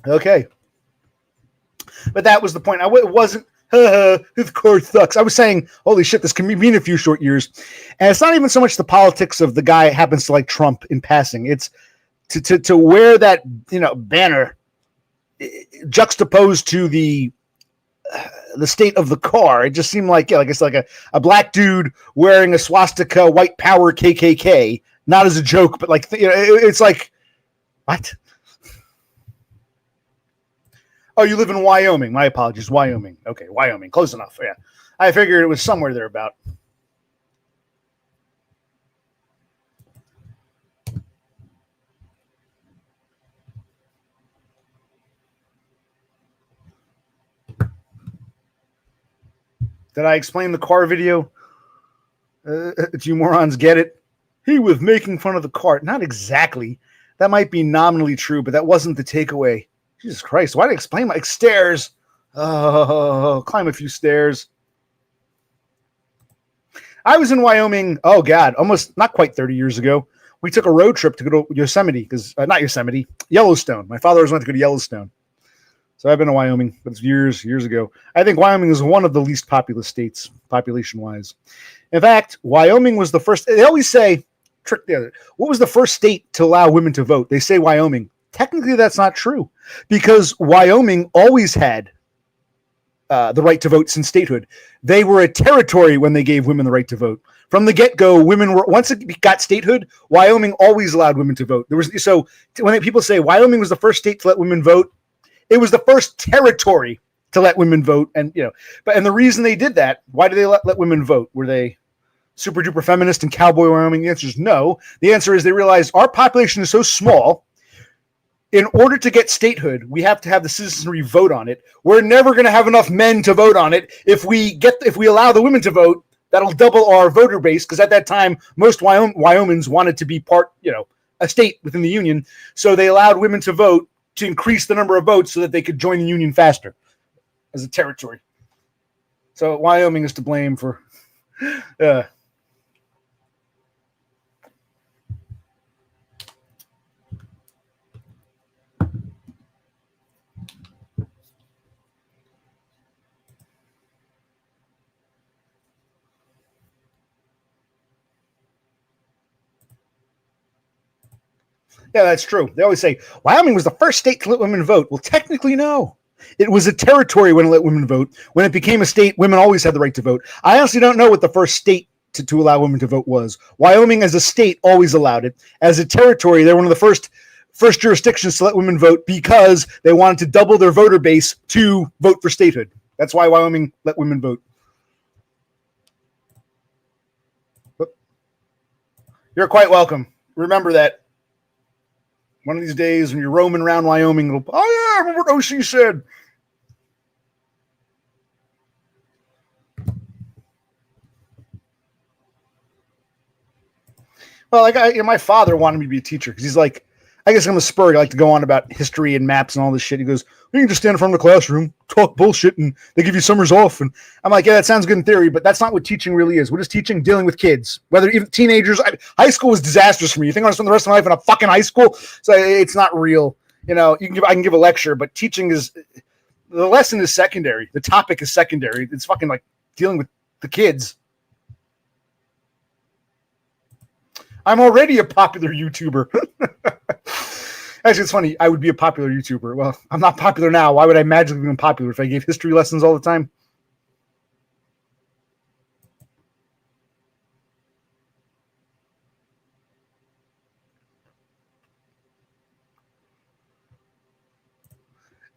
Okay. But that was the point. It wasn't, this car sucks. I was saying, holy shit, this can mean a few short years. And it's not even so much the politics of the guy happens to like Trump in passing. It's to wear that, banner juxtaposed to the state of the car. It just seemed like, it's like a black dude wearing a swastika, white power KKK, not as a joke, but it's like, what? Oh, you live in Wyoming. My apologies. Wyoming. Okay, Wyoming. Close enough. Yeah. I figured it was somewhere thereabout. Did I explain the car video? Do you morons get it? He was making fun of the car. Not exactly. That might be nominally true, but that wasn't the takeaway. Jesus Christ, why did I explain my stairs? Oh, climb a few stairs. I was in Wyoming, oh God, almost not quite 30 years ago, we took a road trip to go to Yosemite, because not Yosemite, Yellowstone. My father always wanted to go to Yellowstone. So I've been to Wyoming, but it's years ago. I think Wyoming is one of the least populous states, population-wise. In fact, Wyoming was the first. They always say, what was the first state to allow women to vote? They say Wyoming. Technically, that's not true, because Wyoming always had the right to vote since statehood. They were a territory when they gave women the right to vote. From the get-go, women were, once it got statehood, Wyoming always allowed women to vote. So when people say Wyoming was the first state to let women vote, it was the first territory to let women vote. And the reason they did that, why did they let women vote? Were they super duper feminist and cowboy Wyoming? The answer is no. The answer is they realized our population is so small. In order to get statehood, we have to have the citizenry vote on it. We're never going to have enough men to vote on it. If we allow the women to vote, that'll double our voter base, because at that time most Wyomings wanted to be part, a state within the union. So they allowed women to vote to increase the number of votes so that they could join the union faster as a territory. So Wyoming is to blame for. Yeah, that's true. They always say Wyoming was the first state to let women vote. Well, technically, no. It was a territory when it let women vote. When it became a state, women always had the right to vote. I honestly don't know what the first state to allow women to vote was. Wyoming as a state always allowed it. As a territory, they're one of the first jurisdictions to let women vote, because they wanted to double their voter base to vote for statehood. That's why Wyoming let women vote. You're quite welcome. Remember that. One of these days when you're roaming around Wyoming, I remember what OC said. Well, my father wanted me to be a teacher, because he's like, I guess I'm a spurg. I like to go on about history and maps and all this shit. He goes, you can just stand in front of the classroom, talk bullshit, and they give you summers off. And I'm like, yeah, that sounds good in theory, but that's not what teaching really is. What is teaching? Dealing with kids, whether even teenagers. High school was disastrous for me. You think I'm going to spend the rest of my life in a fucking high school? So it's not real. I can give a lecture, but teaching is, the lesson is secondary. The topic is secondary. It's fucking like dealing with the kids. I'm already a popular YouTuber. Actually, it's funny. I would be a popular YouTuber. Well, I'm not popular now. Why would I magically be popular if I gave history lessons all the time?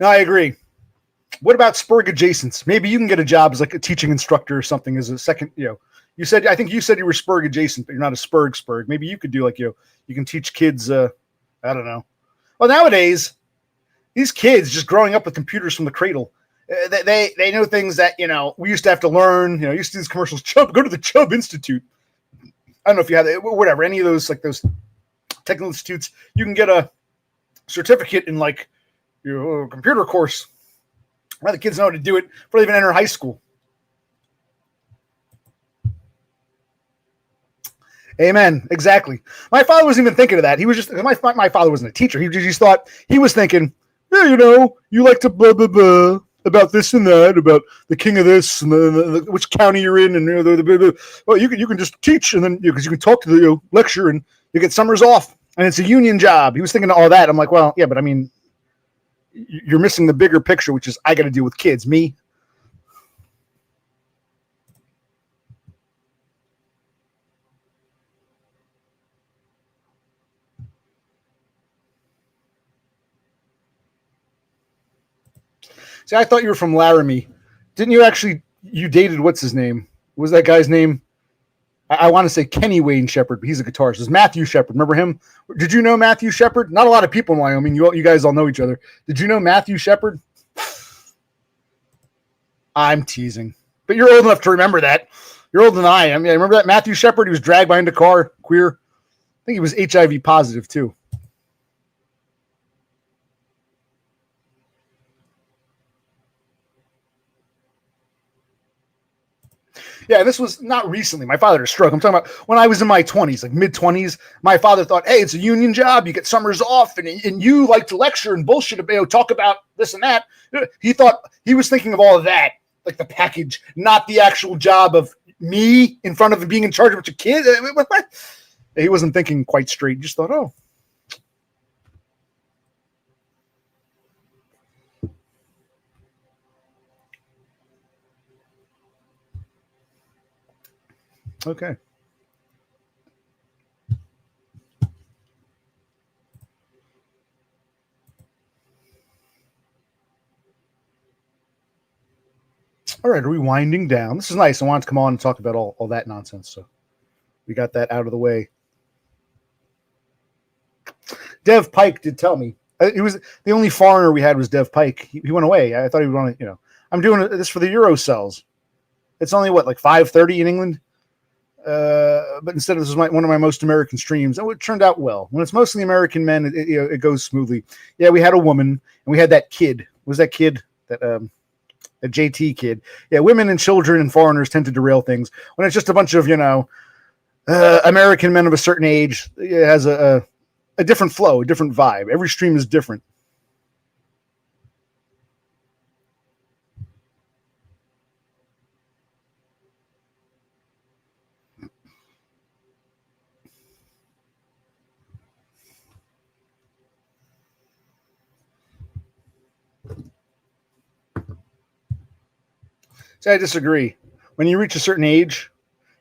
No, I agree. What about Spurg adjacents? Maybe you can get a job as like a teaching instructor or something as a second, I think you said you were Spurg adjacent, but you're not a Spurg. Maybe you could do like, you can teach kids, I don't know. Well, nowadays, these kids just growing up with computers from the cradle, they know things that, we used to have to learn. You used to do these commercials. Chubb, go to the Chubb Institute. I don't know if you have whatever, any of those, like those technical institutes. You can get a certificate in like your computer course. Why the kids know how to do it before they even enter high school. Amen. Exactly. My father wasn't even thinking of that. He was just, my father wasn't a teacher. He just thought, he was thinking, yeah, you like to blah, blah, blah about this and that, about the king of this and which county you're in. And well, you can just teach, and then because you can talk to the lecture and you get summers off, and it's a union job. He was thinking of all that. I'm like, well, yeah, but I mean, you're missing the bigger picture, which is I got to deal with kids, me. See, I thought you were from Laramie. Didn't you actually, you dated, what's his name? What was that guy's name? I want to say Kenny Wayne Shepherd, but he's a guitarist. It's Matthew Shepard. Remember him? Did you know Matthew Shepard? Not a lot of people in Wyoming. You guys all know each other. Did you know Matthew Shepard? I'm teasing. But you're old enough to remember that. You're older than I am. Yeah, remember that Matthew Shepard? He was dragged behind a car, queer. I think he was HIV positive too. Yeah, this was not recently. My father had a stroke. I'm talking about when I was in my 20s, like mid-20s. My father thought, hey, it's a union job. You get summers off, and you like to lecture and bullshit about, talk about this and that. He thought he was thinking of all of that, like the package, not the actual job of me in front of him being in charge of a bunch of kids. He wasn't thinking quite straight. He just thought, oh. Okay. All right, are we winding down? This is nice. I wanted to come on and talk about all that nonsense. So we got that out of the way. Dev Pike did tell me. He was the only foreigner we had was Dev Pike. He went away. I thought he would want to, I'm doing this for the Euro cells. It's only what, like 5:30 in England? But instead of this is one of my most American streams. It turned out well. When it's mostly American men, it goes smoothly. Yeah, we had a woman and we had that kid. Was that kid that a JT kid? Yeah, women and children and foreigners tend to derail things. When it's just a bunch of American men of a certain age, it has a different flow, a different vibe. Every stream is different. See, I disagree. When you reach a certain age,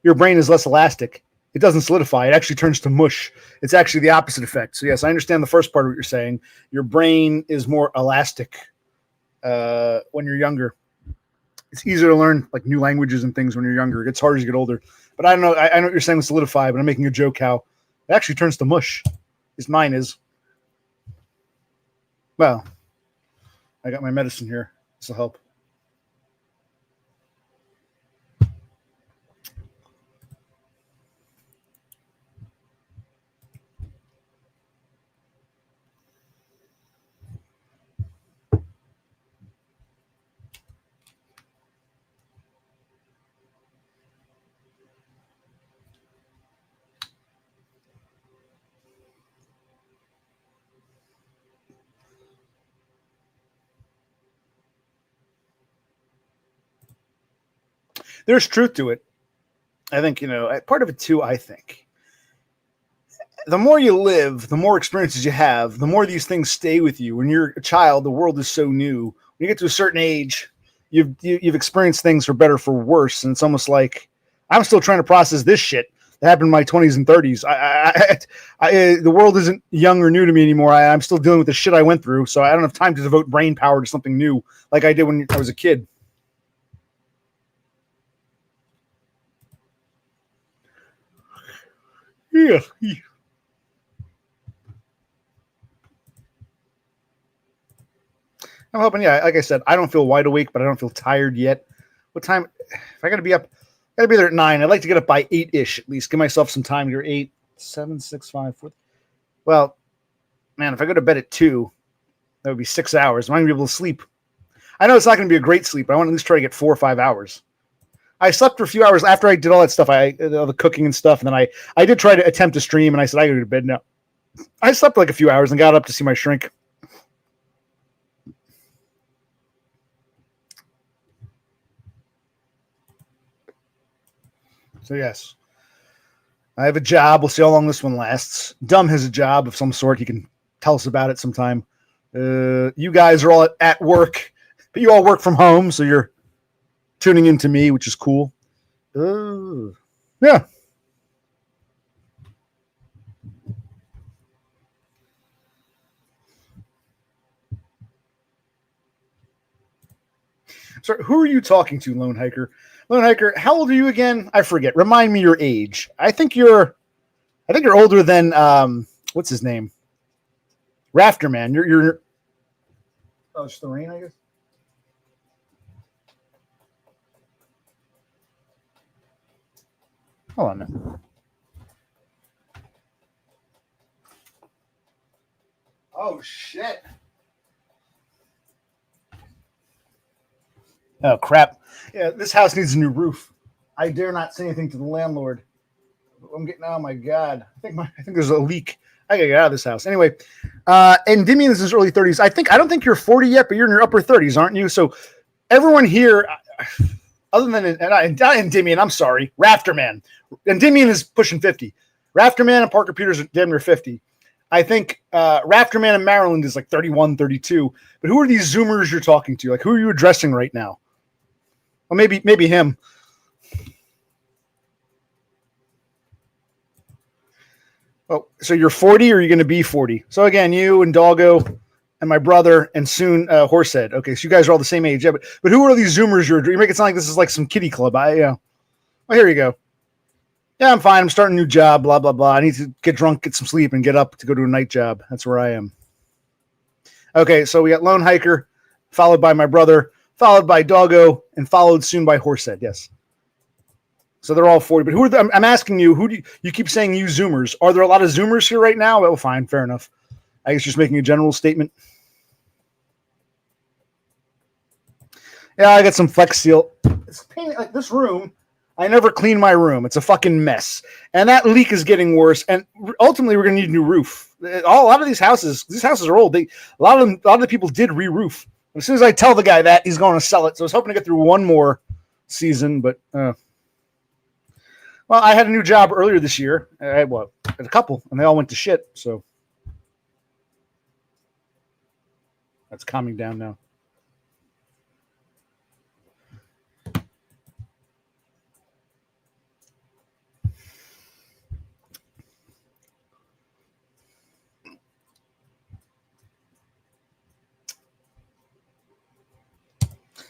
your brain is less elastic. It doesn't solidify. It actually turns to mush. It's actually the opposite effect. So yes, I understand the first part of what you're saying. Your brain is more elastic when you're younger. It's easier to learn like new languages and things when you're younger. It gets harder as you get older. But I don't know. I know what you're saying with solidify, but I'm making a joke how it actually turns to mush. At least mine is. Well, I got my medicine here. This will help. There's truth to it. I think, part of it too, I think. The more you live, the more experiences you have, the more these things stay with you. When you're a child, the world is so new. When you get to a certain age, you've experienced things for better, for worse. And it's almost like I'm still trying to process this shit that happened in my 20s and 30s. The world isn't young or new to me anymore. I'm still dealing with the shit I went through. So I don't have time to devote brain power to something new like I did when I was a kid. Yeah. I'm hoping, yeah, like I said, I don't feel wide awake, but I don't feel tired yet. What time? If I got to be up, I got to be there at 9. I'd like to get up by 8-ish at least. Give myself some time. You're 8, 7, 6, 5, 4. Well, man, if I go to bed at 2, that would be 6 hours. I'm not going to be able to sleep. I know it's not going to be a great sleep, but I want to at least try to get 4 or 5 hours. I slept for a few hours after I did all that stuff. All the cooking and stuff. And then I did try to attempt to stream, and I said, I got to go to bed now. I slept like a few hours and got up to see my shrink. So, yes, I have a job. We'll see how long this one lasts. Dumb has a job of some sort. He can tell us about it sometime. You guys are all at work, but you all work from home, so you're tuning into me, which is cool. Yeah. So, who are you talking to, Lone Hiker? Lone Hiker, how old are you again? I forget. Remind me your age. I think you're older than what's his name? Rafter Man. You're oh, it's the rain, I guess. Hold on a minute. Oh shit. Oh crap. Yeah, this house needs a new roof. I dare not say anything to the landlord. I'm getting. Oh my god! I think there's a leak. I gotta get out of this house. Anyway, Endymion is in his early 30s. I don't think you're 40 yet, but you're in your upper 30s, aren't you? So everyone here, other than not Endymion, I'm sorry, Rafterman. Endymion is pushing 50. Rafterman and Parker Peters are damn near 50. I think Rafterman in Maryland is like 31, 32. But who are these Zoomers you're talking to? Like, who are you addressing right now? Well, maybe him. Oh, so you're 40 or you're going to be 40? So again, you and Doggo and my brother and soon Horsehead. Okay, so you guys are all the same age. Yeah, but who are these Zoomers you're making it sound like this is like some kiddie club? Well, here you go. Yeah, I'm fine. I'm starting a new job, blah, blah, blah. I need to get drunk, get some sleep, and get up to go to a night job. That's where I am. Okay, so we got Lone Hiker, followed by my brother, followed by Doggo, and followed soon by Horsehead. Yes. So they're all 40. But who are I'm asking you, who do you keep saying you Zoomers? Are there a lot of Zoomers here right now? Well, fine, fair enough. I guess just making a general statement. Yeah, I got some Flex Seal. It's painted like this room. I never clean my room. It's a fucking mess. And that leak is getting worse. And ultimately, we're going to need a new roof. A lot of these houses are old. A lot of the people did re-roof. As soon as I tell the guy that, he's going to sell it. So I was hoping to get through one more season, but well, I had a new job earlier this year. I had a couple, and they all went to shit. So that's calming down now.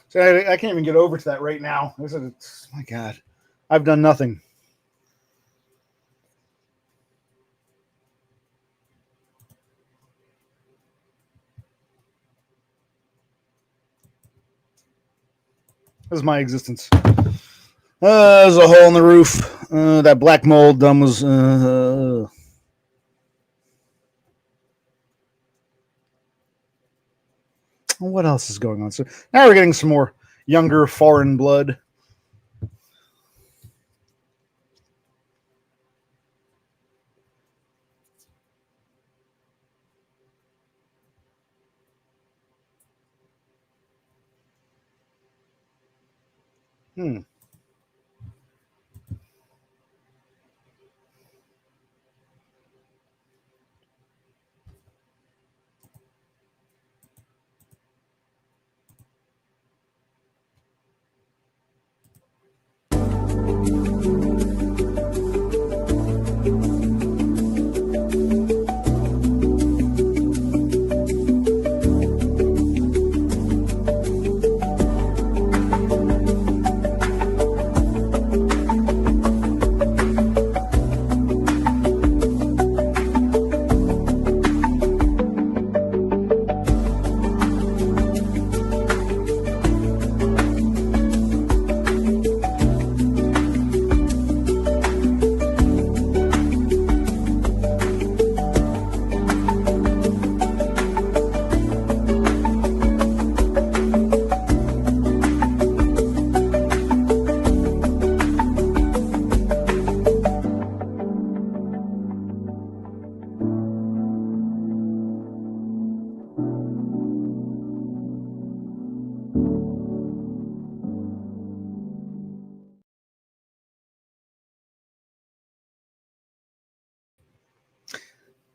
So I can't even get over to that right now. My God, I've done nothing. This is my existence. There's a hole in the roof. That black mold was. What else is going on? So now we're getting some more younger foreign blood.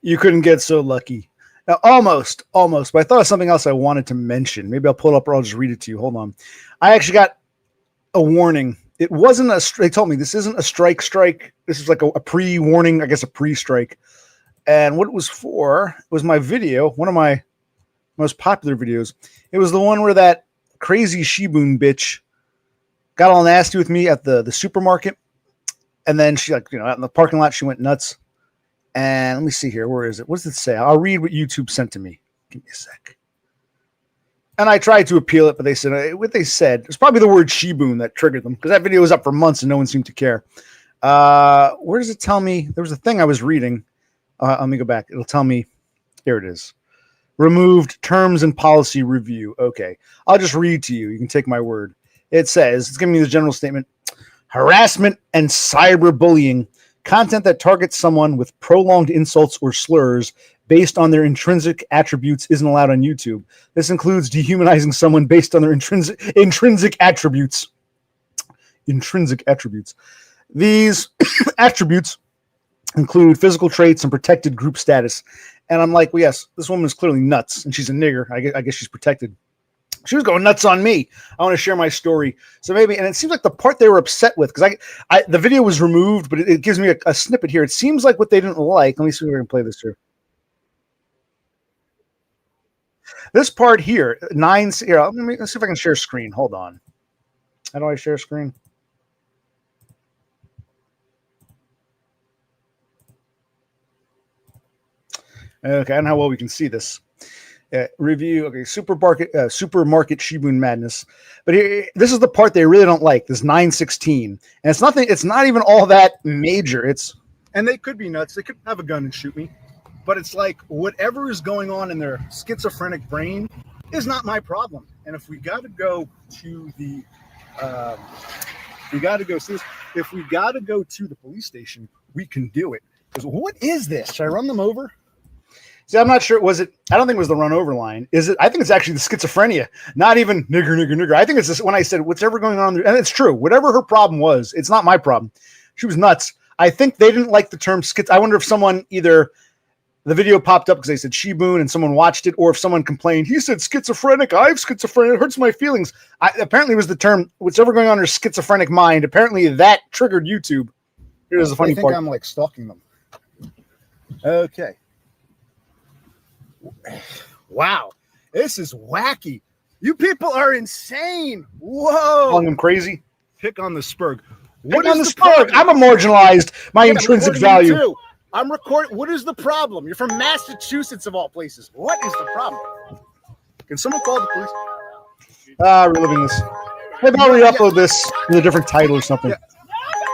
You couldn't get so lucky. Now, almost. But I thought of something else I wanted to mention. Maybe I'll pull it up or I'll just read it to you. Hold on. I actually got a warning. It wasn't they told me this isn't a strike. This is like a pre-warning, I guess a pre-strike. And what it was for was my video, one of my most popular videos. It was the one where that crazy Shibun bitch got all nasty with me at the supermarket. And then she, out in the parking lot, she went nuts. And let me see here. Where is it? What does it say? I'll read what YouTube sent to me. Give me a sec. And I tried to appeal it, but they said what they said. It was probably the word Shibun that triggered them because that video was up for months and no one seemed to care. Where does it tell me? There was a thing I was reading. Let me go back. It'll tell me. Here it is. Removed terms and policy review. Okay. I'll just read to you. You can take my word. It says, it's giving me the general statement. harassment, and cyberbullying. Content that targets someone with prolonged insults or slurs based on their intrinsic attributes isn't allowed on YouTube. This includes dehumanizing someone based on their intrinsic attributes. Intrinsic attributes. These attributes include physical traits and protected group status. And I'm like, well, yes, this woman is clearly nuts, and she's a nigger. I guess she's protected. She was going nuts on me. I want to share my story. So maybe, and it seems like the part they were upset with, because the video was removed, but it gives me a snippet here. It seems like what they didn't like. Let me see if we can play this here. This part here, here, let's see if I can share screen. Hold on. How do I share screen? Okay, I don't know how well we can see this. Review. Okay, supermarket Shibun madness. But here, this is the part they really don't like. This 916, and it's nothing. It's not even all that major. And they could be nuts. They could have a gun and shoot me. But it's like whatever is going on in their schizophrenic brain is not my problem. And if we got to go to the, if we got to go to the police station, we can do it. Because what is this? Should I run them over? See, I'm not sure. Was it? I don't think it was the run over line. Is it? I think it's actually the schizophrenia. Not even nigger. I think it's this, when I said whatever going on there, and it's true. Whatever her problem was, it's not my problem. She was nuts. I think they didn't like the term schiz. I wonder if someone either the video popped up because they said Shibun and someone watched it, or if someone complained, he said schizophrenic. I have schizophrenia. It hurts my feelings. Apparently, it was the term whatever going on in her schizophrenic mind. Apparently, that triggered YouTube. Here's the funny part. I think I'm like stalking them. Okay. Wow, this is wacky. You people are insane. Whoa. Calling them crazy? Pick on the Spurg. What is the Spurg? I'm a marginalized. My intrinsic value. I'm recording. What is the problem? You're from Massachusetts, of all places. What is the problem? Can someone call the police? Reliving this. Maybe I'll re-upload this with a different title or something. Yeah.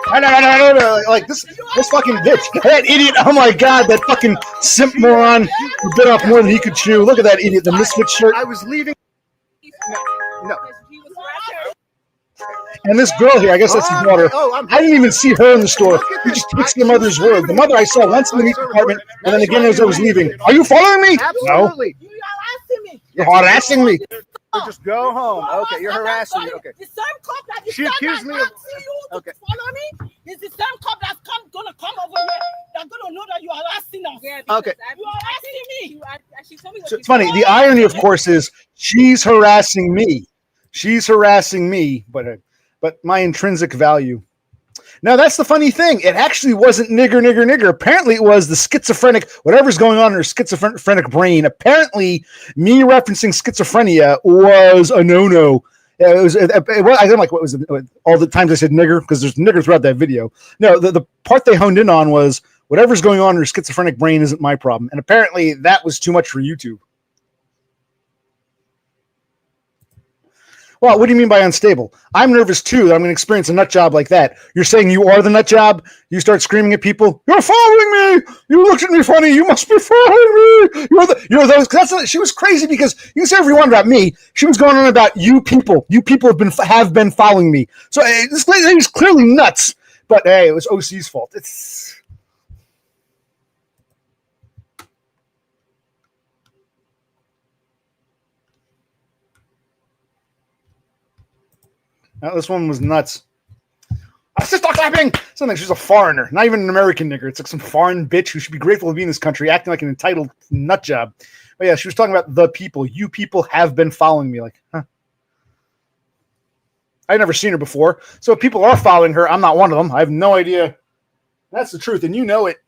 No. Like this fucking bitch. That idiot. Oh my God, that fucking simp moron who bit off more than he could chew. Look at that idiot, the misfit shirt. I was leaving. No. And this girl here, I guess that's his daughter. I didn't even see her in the store. He just takes the mother's word. The mother I saw once in the meat department, and then again as I was leaving. Are you following me? Absolutely. No. You're harassing me. Just go home. Okay, you're harassing me. Okay. The same cop that she accused me of. Okay. Follow me. It's the same cop that's gonna come over here. They're gonna know that you are harassing us. Yeah, okay. You are harassing me. She told me so it's funny. The irony, of course, is she's harassing me. She's harassing me, but my intrinsic value. Now, that's the funny thing. It actually wasn't nigger. Apparently, it was the schizophrenic, whatever's going on in her schizophrenic brain. Apparently, me referencing schizophrenia was a no-no. I don't like what was it, all the times I said nigger, because there's nigger throughout that video. No, the part they honed in on was whatever's going on in her schizophrenic brain isn't my problem. And apparently, that was too much for YouTube. Well, what do you mean by unstable? I'm nervous too that I'm going to experience a nut job like that. You're saying you are the nut job? You start screaming at people. You're following me. You looked at me funny. You must be following me. You're those. She was crazy because you can say whatever you want about me. She was going on about you people. You people have been following me. So this lady's clearly nuts. But hey, it was OC's fault. This one was nuts. I said, stop clapping! Something she's a foreigner, not even an American nigger. It's like some foreign bitch who should be grateful to be in this country, acting like an entitled nut job. But yeah, she was talking about the people. You people have been following me. Like, huh? I've never seen her before. So if people are following her, I'm not one of them. I have no idea. That's the truth. And you know it,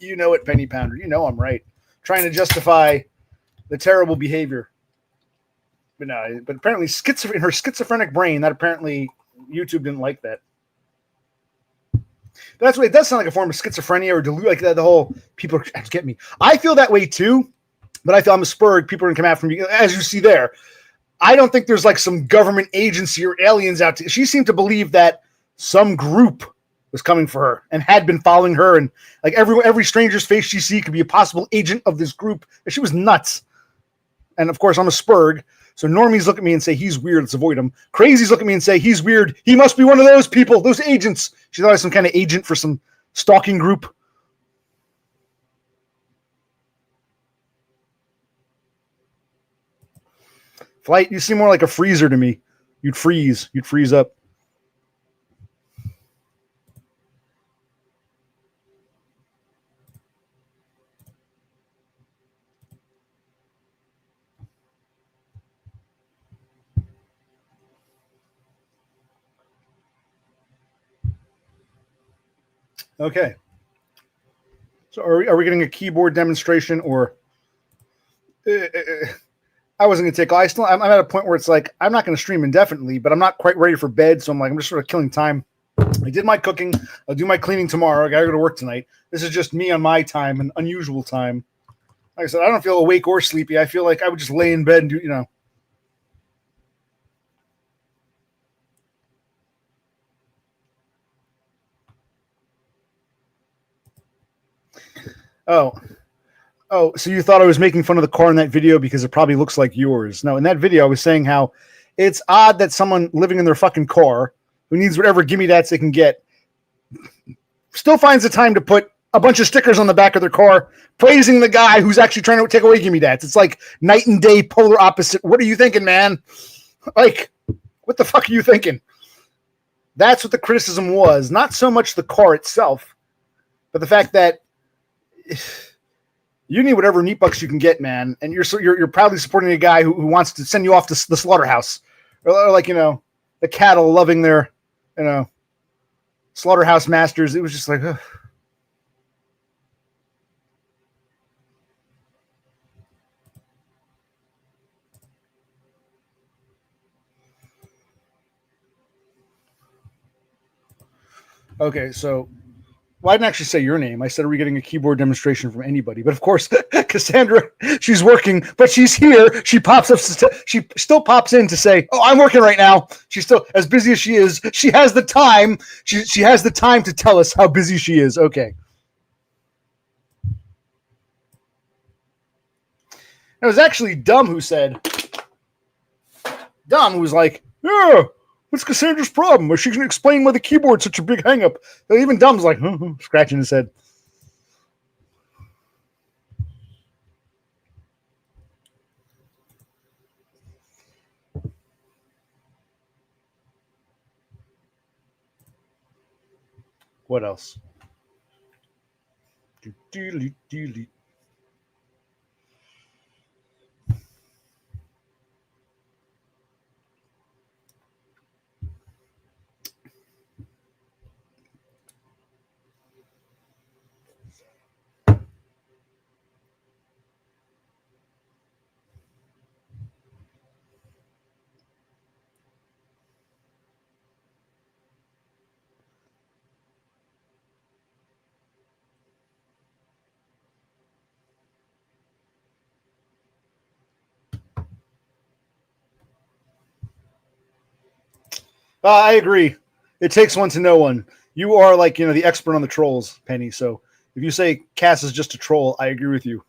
Penny Pounder. You know I'm right. Trying to justify the terrible behavior. But no, but apparently in her schizophrenic brain, that apparently YouTube didn't like that. But that's what it does sound like, a form of schizophrenia or delusion, like that. The whole people are get me. I feel that way too, but I feel I'm a Spurg. People are gonna come after me, as you see there. I don't think there's like some government agency or aliens out to. She seemed to believe that some group was coming for her and had been following her, and like every stranger's face she see could be a possible agent of this group. And she was nuts. And of course, I'm a Spurg. So normies look at me and say, he's weird, let's avoid him. Crazies look at me and say, he's weird, he must be one of those people, those agents. She thought I was some kind of agent for some stalking group. Flight, you seem more like a freezer to me. You'd freeze up. Okay. So are we getting a keyboard demonstration or I wasn't going to take. I'm at a point where it's like I'm not going to stream indefinitely, but I'm not quite ready for bed, so I'm just sort of killing time. I did my cooking. I'll do my cleaning tomorrow. I got to go to work tonight. This is just me on my time, an unusual time. Like I said, I don't feel awake or sleepy. I feel like I would just lay in bed and do. Oh, so you thought I was making fun of the car in that video because it probably looks like yours. No, in that video, I was saying how it's odd that someone living in their fucking car who needs whatever gimme-dats they can get still finds the time to put a bunch of stickers on the back of their car praising the guy who's actually trying to take away gimme-dats. It's like night and day, polar opposite. What are you thinking, man? Like, what the fuck are you thinking? That's what the criticism was. Not so much the car itself, but the fact that you need whatever neat bucks you can get, man, and you're proudly supporting a guy who wants to send you off to the slaughterhouse, or like the cattle loving their slaughterhouse masters. It was just like, ugh. Okay, so. Well, I didn't actually say your name. I said, are we getting a keyboard demonstration from anybody? But of course, Cassandra, she's working, but she's here. She pops up. She still pops in to say, oh, I'm working right now. She's still, as busy as she is, she has the time. She has the time to tell us how busy she is. Okay. It was actually Dumb who was like, yeah, what's Cassandra's problem? She can explain why the keyboard's such a big hang-up. Even Dumb's like, scratching his head. What else? I agree. It takes one to know one. You are like, the expert on the trolls, Penny. So if you say Cass is just a troll, I agree with you.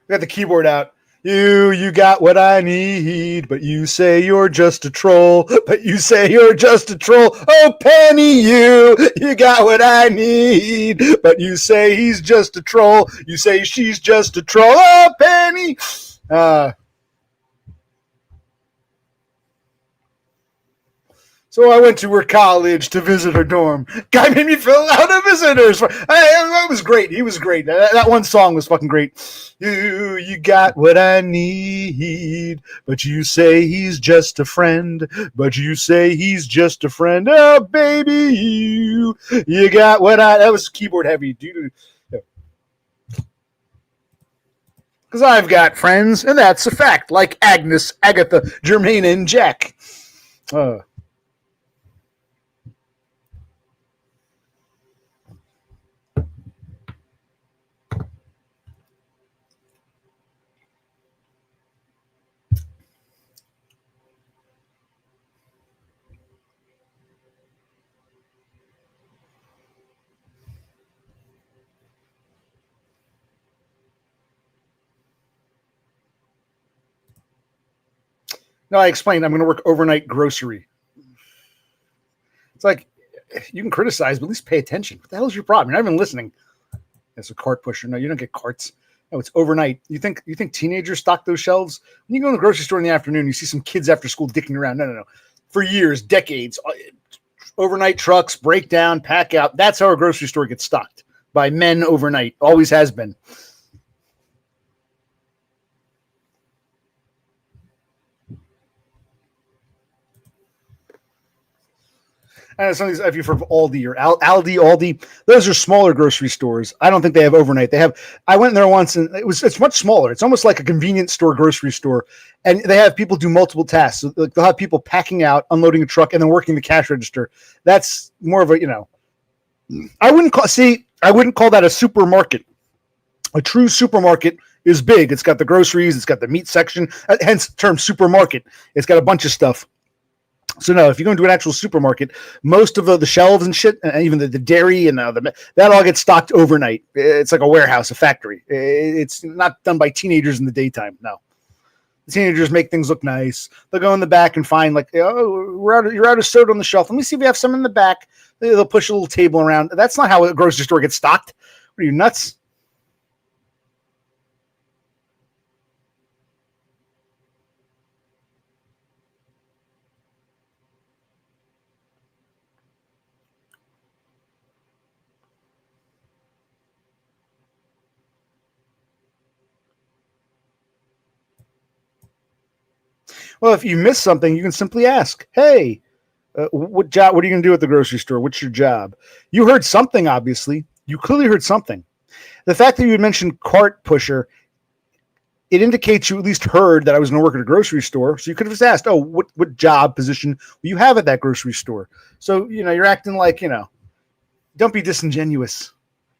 We got the keyboard out. You got what I need, but you say you're just a troll. But you say you're just a troll. Oh, Penny, you got what I need, but you say he's just a troll. You say she's just a troll. Oh, Penny. So I went to her college to visit her dorm. Guy made me fill out a visitors. It was great. He was great. That one song was fucking great. You got what I need, but you say he's just a friend. But you say he's just a friend. Oh, baby, you got what I... That was keyboard heavy, dude. Because I've got friends, and that's a fact. Like Agnes, Agatha, Jermaine, and Jack. No, I explained I'm going to work overnight grocery. It's like, you can criticize, but at least pay attention. What the hell is your problem? You're not even listening. It's a cart pusher. No, you don't get carts. No, it's overnight. You think teenagers stock those shelves? When you go to the grocery store in the afternoon, you see some kids after school dicking around. No. For years, decades, overnight trucks break down, pack out. That's how a grocery store gets stocked, by men overnight. Always has been. And some of these, if you're from Aldi or Aldi, those are smaller grocery stores. I don't think they have overnight. I went in there once, and it's much smaller. It's almost like a convenience store, grocery store, and they have people do multiple tasks. So they'll have people packing out, unloading a truck, and then working the cash register. That's more of a, I wouldn't call that a supermarket. A true supermarket is big. It's got the groceries. It's got the meat section. Hence the term supermarket. It's got a bunch of stuff. So no, if you go into an actual supermarket, most of the shelves and shit, and even the dairy and that all gets stocked overnight. It's like a warehouse, a factory. It's not done by teenagers in the daytime. No, the teenagers make things look nice. They'll go in the back and find you're out of soda on the shelf. Let me see if we have some in the back. They'll push a little table around. That's not how a grocery store gets stocked. What are you, nuts? Well, if you miss something, you can simply ask, hey, what are you going to do at the grocery store? What's your job? You heard something, obviously. You clearly heard something. The fact that you had mentioned cart pusher, it indicates you at least heard that I was going to work at a grocery store. So you could have just asked, what job position will you have at that grocery store? So, you're acting like, don't be disingenuous.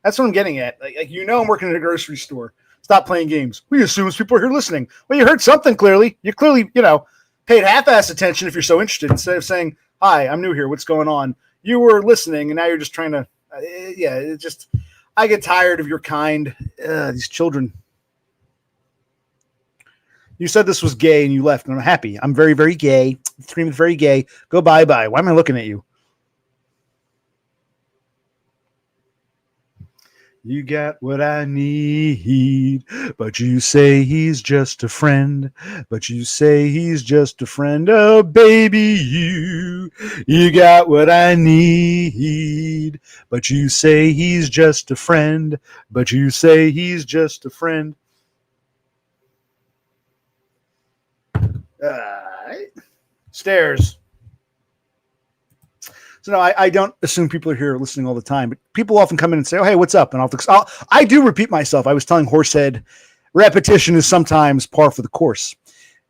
That's what I'm getting at. Like, I'm working at a grocery store. Stop playing games. We assume people are here listening. Well, you heard something clearly. You clearly, paid half-ass attention if you're so interested. Instead of saying, hi, I'm new here. What's going on? You were listening, and now you're just trying to, I get tired of your kind. These children. You said this was gay, and you left, and I'm happy. I'm very, very gay. The stream is very gay. Go bye-bye. Why am I looking at you? You got what I need, but you say he's just a friend. But you say he's just a friend. Oh, baby, you got what I need, but you say he's just a friend. But you say he's just a friend. Stairs. So no, I don't assume people are here listening all the time, but people often come in and say, "Oh, hey, what's up?" And I do repeat myself. I was telling Horsehead, repetition is sometimes par for the course.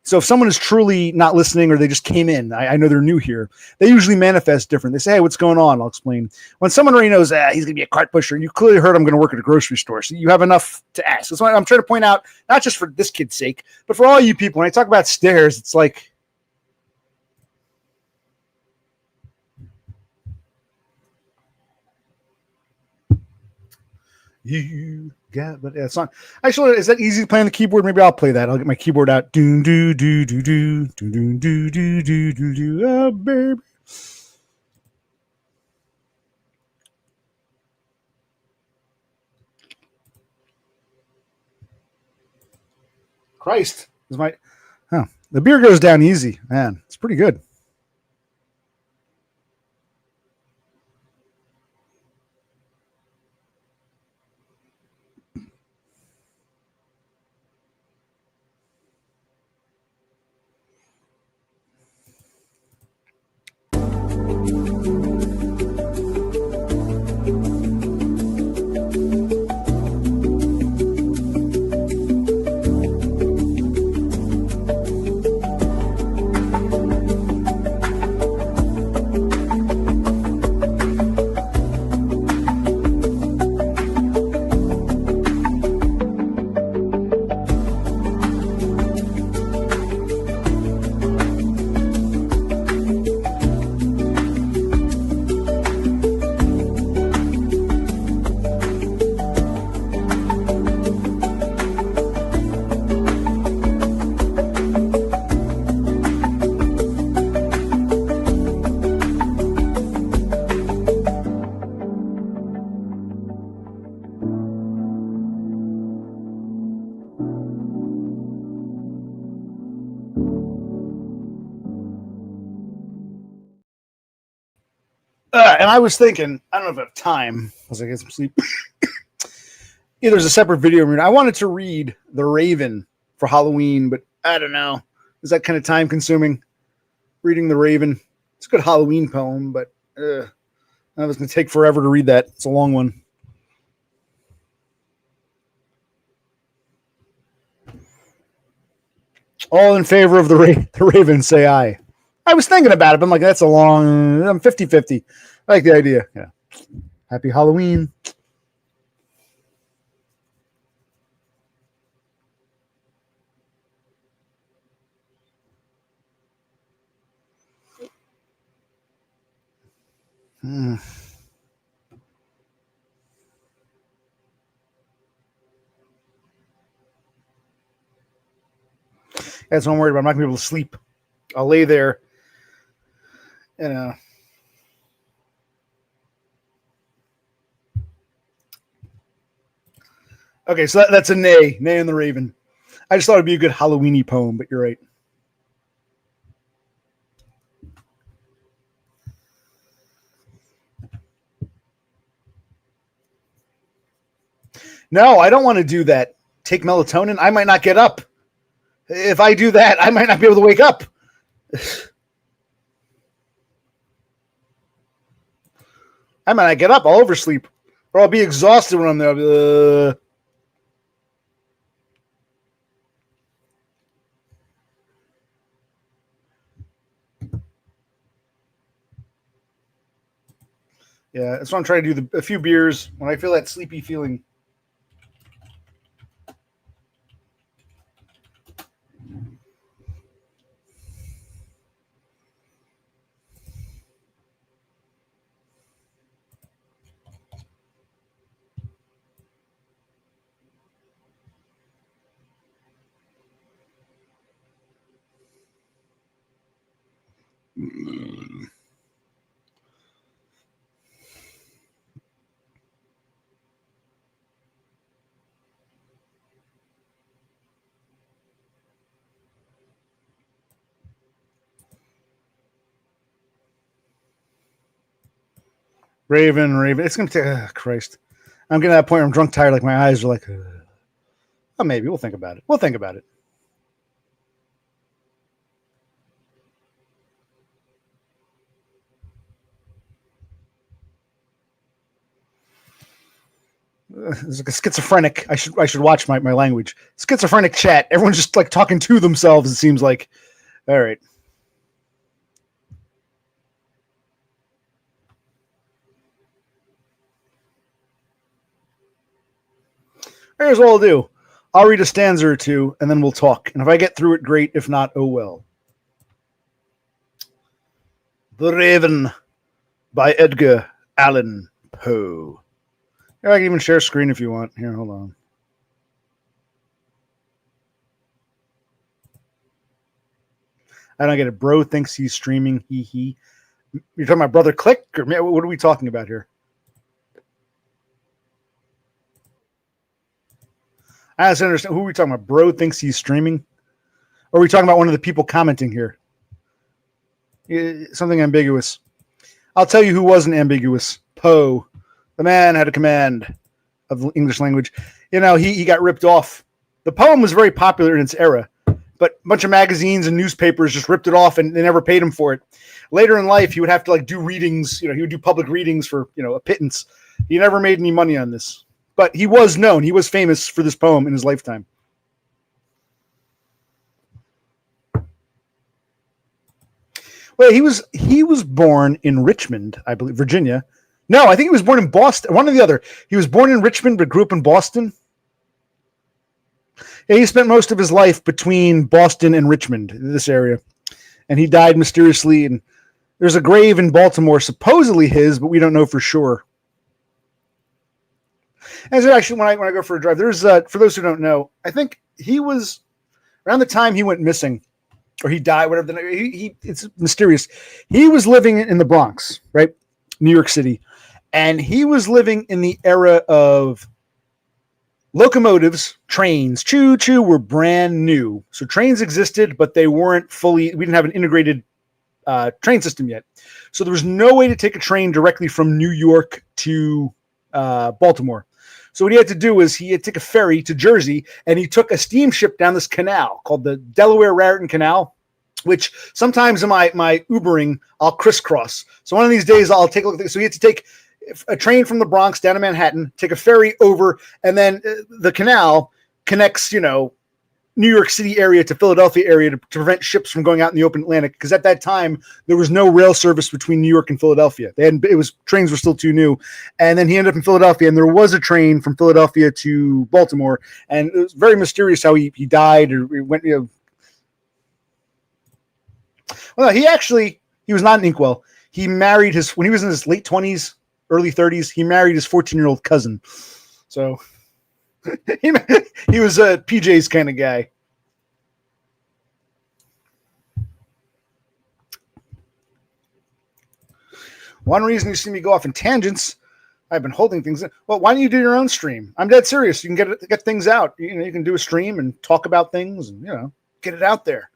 So if someone is truly not listening or they just came in, I know they're new here, they usually manifest different. They say, "Hey, what's going on?" I'll explain. When someone already knows, he's going to be a cart pusher, and you clearly heard I'm going to work at a grocery store, so you have enough to ask. That's why I'm trying to point out, not just for this kid's sake, but for all you people. When I talk about stairs, it's like, you got, but it's not. Actually, is that easy to play on the keyboard? Maybe I'll play that. I'll get my keyboard out. Do do do do do do do do do do do do. Oh, baby. Christ is my. Oh, the beer goes down easy, man. It's pretty good. I was thinking, I don't know if I have time as I get some sleep. Either there's a separate video read. I wanted to read The Raven for Halloween, but I don't know. Is that kind of time consuming? Reading The Raven. It's a good Halloween poem, but that was going to take forever to read that. It's a long one. All in favor of the Raven, say aye. I was thinking about it, but I'm like, that's a long, I'm 50-50. I like the idea. Yeah. Happy Halloween. That's what I'm worried about. I'm not going to be able to sleep. I'll lay there. Okay, so that's a nay. Nay in the Raven. I just thought it'd be a good Halloween-y poem, but you're right. No, I don't want to do that. Take melatonin. I might not get up. If I do that, I might not be able to wake up. I might not get up. I'll oversleep. Or I'll be exhausted when I'm there. Yeah, that's what I'm trying to do. A few beers when I feel that sleepy feeling. Raven. It's going to take, Christ. I'm getting to that point where I'm drunk, tired, like my eyes are like, oh, maybe. We'll think about it. It's like a schizophrenic. I should watch my language. Schizophrenic chat. Everyone's just like talking to themselves, it seems like. All right. Here's what I'll do. I'll read a stanza or two, and then we'll talk. And if I get through it, great. If not, oh well. The Raven by Edgar Allan Poe. I can even share screen if you want. Here, hold on. I don't get it. Bro thinks he's streaming. He. You're talking about Brother Click? Or what are we talking about here? I don't understand. Who are we talking about? Bro thinks he's streaming? Or are we talking about one of the people commenting here? Something ambiguous. I'll tell you who wasn't ambiguous. Poe. The man had a command of the English language. You know, he got ripped off. The poem was very popular in its era, but a bunch of magazines and newspapers just ripped it off and they never paid him for it. Later in life, he would have to like do readings. You know, he would do public readings for, a pittance. He never made any money on this. But he was known. He was famous for this poem in his lifetime. Well, he was born in Richmond, I believe, Virginia. No, I think he was born in Boston. One or the other. He was born in Richmond, but grew up in Boston. Yeah, he spent most of his life between Boston and Richmond, this area. And he died mysteriously. And there's a grave in Baltimore, supposedly his, but we don't know for sure. And so actually, when I go for a drive, there's for those who don't know, I think he was around the time he went missing, or he died, whatever. It's mysterious. He was living in the Bronx, right, New York City, and he was living in the era of locomotives, trains. Choo-choo were brand new, so trains existed, but they weren't fully. We didn't have an integrated train system yet. So there was no way to take a train directly from New York to Baltimore. So what he had to do was he had to take a ferry to Jersey, and he took a steamship down this canal called the Delaware Raritan Canal, which sometimes in my Ubering, I'll crisscross. So one of these days I'll take a look at this. So he had to take a train from the Bronx down to Manhattan, take a ferry over, and then the canal connects, New York City area to Philadelphia area to prevent ships from going out in the open Atlantic. Because at that time there was no rail service between New York and Philadelphia. Trains were still too new. And then he ended up in Philadelphia, and there was a train from Philadelphia to Baltimore. And it was very mysterious how he died or he went, Well, no, he was not an inkwell. He married when he was in his late 20s, early 30s, he married his 14-year-old cousin. So he was a PJ's kind of guy. One reason you see me go off in tangents, I've been holding things in. Well, why don't you do your own stream? I'm dead serious. You can get things out. You can do a stream and talk about things and, get it out there.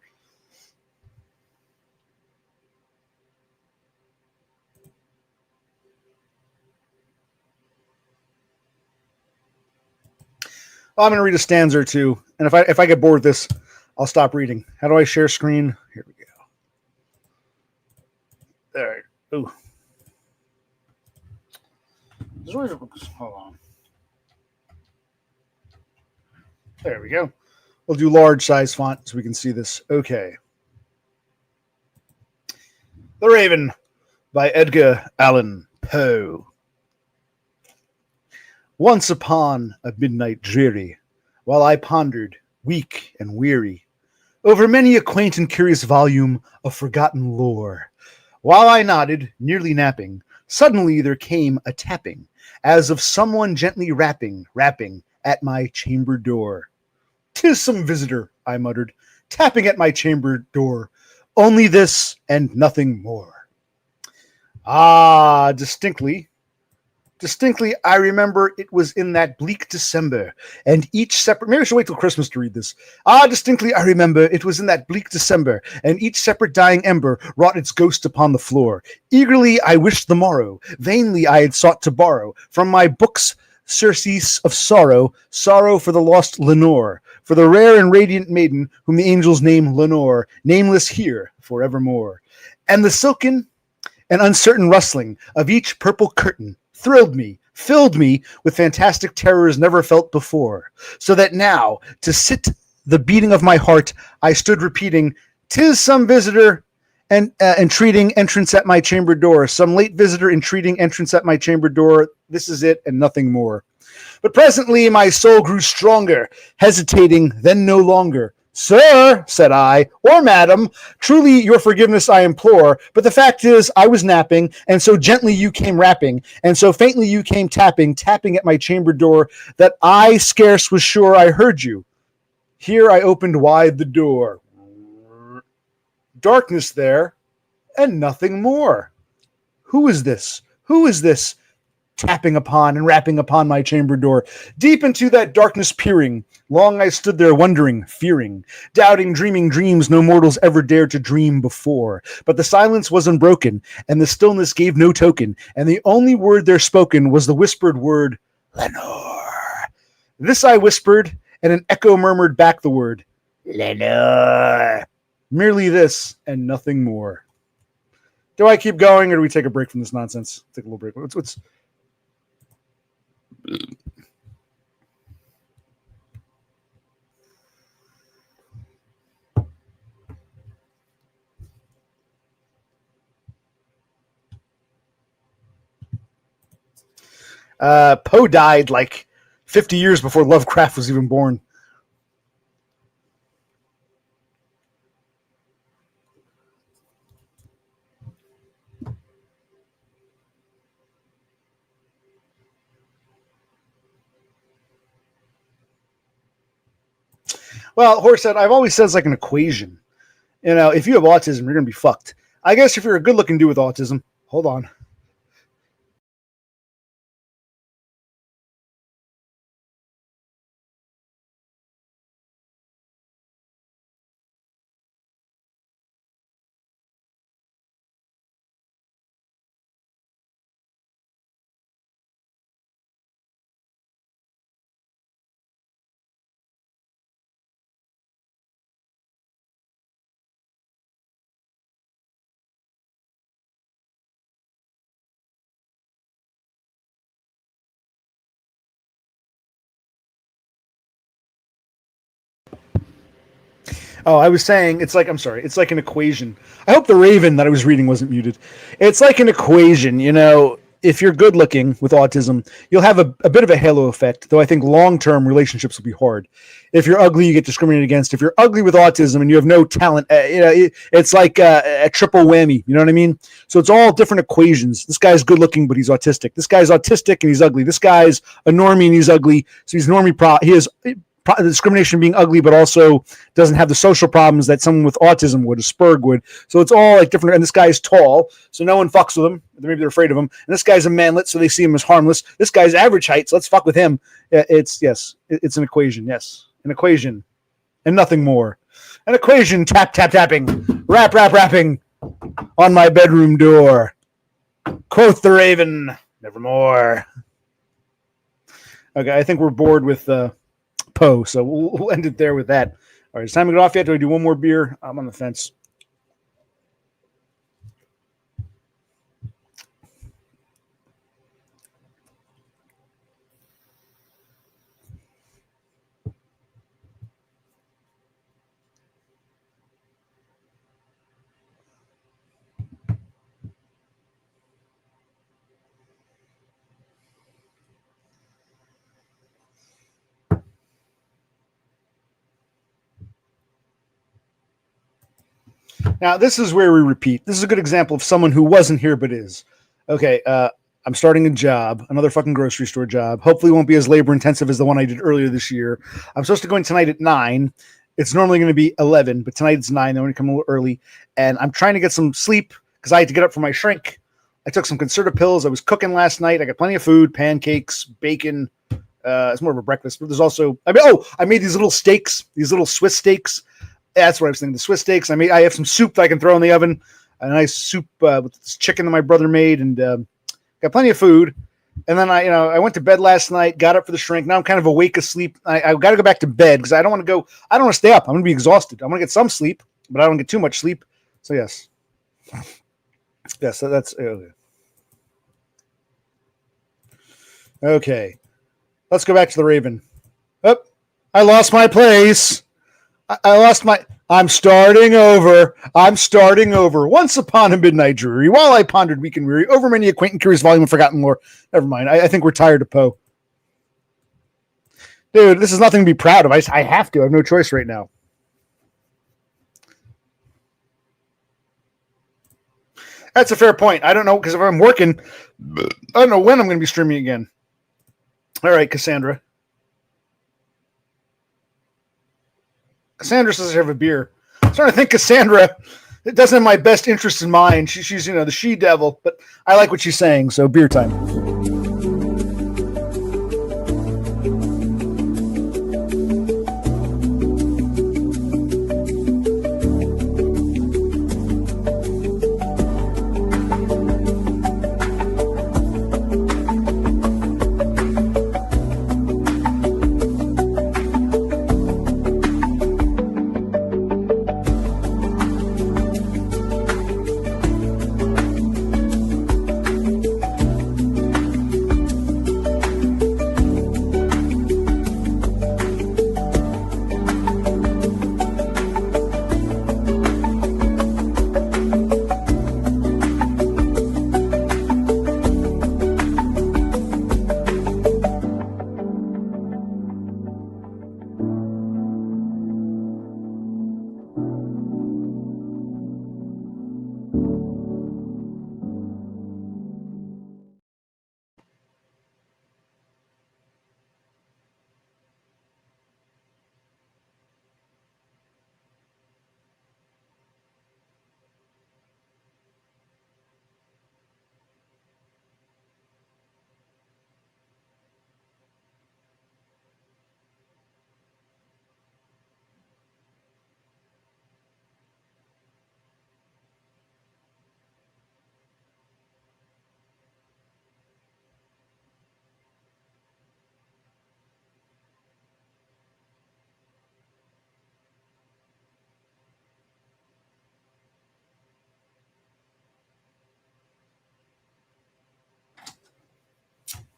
Well, I'm going to read a stanza or two, and if I get bored with this, I'll stop reading. How do I share screen? Here we go. There. Ooh. Hold on. There we go. We'll do large size font so we can see this. Okay. The Raven by Edgar Allan Poe. Once upon a midnight dreary, while I pondered, weak and weary, over many a quaint and curious volume of forgotten lore, while I nodded, nearly napping, suddenly there came a tapping, as of someone gently rapping at my chamber door. "'Tis some visitor," I muttered, tapping at my chamber door. "Only this and nothing more." Ah, distinctly, I remember it was in that bleak December, and each separate... Maybe I should wait till Christmas to read this. Ah, distinctly I remember it was in that bleak December, and each separate dying ember wrought its ghost upon the floor. Eagerly I wished the morrow, vainly I had sought to borrow from my books surcease of sorrow for the lost Lenore, for the rare and radiant maiden whom the angels name Lenore, nameless here forevermore. And the silken and uncertain rustling of each purple curtain thrilled me, filled me with fantastic terrors never felt before, so that now, to sit the beating of my heart, I stood repeating, "'Tis some visitor and entreating entrance at my chamber door, some late visitor entreating entrance at my chamber door. This is it and nothing more." But presently my soul grew stronger, hesitating then no longer. "Sir," said I, "or madam, truly your forgiveness I implore, but the fact is I was napping, and so gently you came rapping, and so faintly you came tapping at my chamber door, that I scarce was sure I heard you. Here I opened wide the door. Darkness there, and nothing more. Who is this? Who is this? Tapping upon and rapping upon my chamber door. Deep into that darkness peering, long I stood there wondering, fearing, doubting, dreaming dreams no mortals ever dared to dream before. But the silence was unbroken, and the stillness gave no token, and the only word there spoken was the whispered word, "Lenore." This I whispered, and an echo murmured back the word, "Lenore." Merely this, and nothing more. Do I keep going, or do we take a break from this nonsense? Take a little break. What's Poe died like 50 years before Lovecraft was even born. Well, Horsehead, I've always said it's like an equation. If you have autism, you're going to be fucked. I guess if you're a good-looking dude with autism, hold on. Oh, I was saying it's like, I'm sorry, it's like an equation. I hope the Raven that I was reading wasn't muted. It's like an equation, you know. If you're good looking with autism, you'll have a bit of a halo effect, though I think long term relationships will be hard. If you're ugly, you get discriminated against. If you're ugly with autism and you have no talent, it's like a triple whammy. You know what I mean? So it's all different equations. This guy's good looking, but he's autistic. This guy's autistic and he's ugly. This guy's a normie and he's ugly. So he's normie. He has discrimination being ugly, but also doesn't have the social problems that someone with autism would, a Spurg would. So it's all like different. And this guy's tall, so no one fucks with him. Maybe they're afraid of him. And this guy's a manlet, so they see him as harmless. This guy's average height, so let's fuck with him. It's an equation. Yes, an equation, and nothing more. An equation. Tap tap tapping. Rapping on my bedroom door. Quoth the Raven, nevermore. Okay, I think we're bored with Poe, so we'll end it there with that. All right, it's time to get off yet. Do I do one more beer? I'm on the fence. Now, this is where we repeat. This is a good example of someone who wasn't here but is. Okay, I'm starting a job, another fucking grocery store job. Hopefully it won't be as labor intensive as the one I did earlier this year. I'm supposed to go in tonight at 9. It's normally going to be 11, but tonight it's 9. I'm going to come a little early. And I'm trying to get some sleep because I had to get up for my shrink. I took some Concerta pills. I was cooking last night. I got plenty of food, pancakes, bacon. It's more of a breakfast, but there's also, I made these little steaks, these little Swiss steaks. That's what I was thinking. The Swiss steaks. I have some soup that I can throw in the oven. A nice soup with this chicken that my brother made, and got plenty of food. And then I went to bed last night, got up for the shrink. Now I'm kind of awake asleep. I got to go back to bed because I don't want to stay up. I'm going to be exhausted. I'm going to get some sleep, but I don't get too much sleep. So yes. Yes, that's okay. Let's go back to the Raven. Oh, I lost my place. I'm starting over. Once upon a midnight dreary, while I pondered weak and weary over many a quaint and curious volume of forgotten lore. Never mind. I think we're tired of Poe. Dude, this is nothing to be proud of. I have to. I have no choice right now. That's a fair point. I don't know, because if I'm working, I don't know when I'm going to be streaming again. All right, Cassandra. Cassandra says I have a beer. I'm starting to think Cassandra, it doesn't have my best interest in mind. She's the she-devil, but I like what she's saying, so beer time.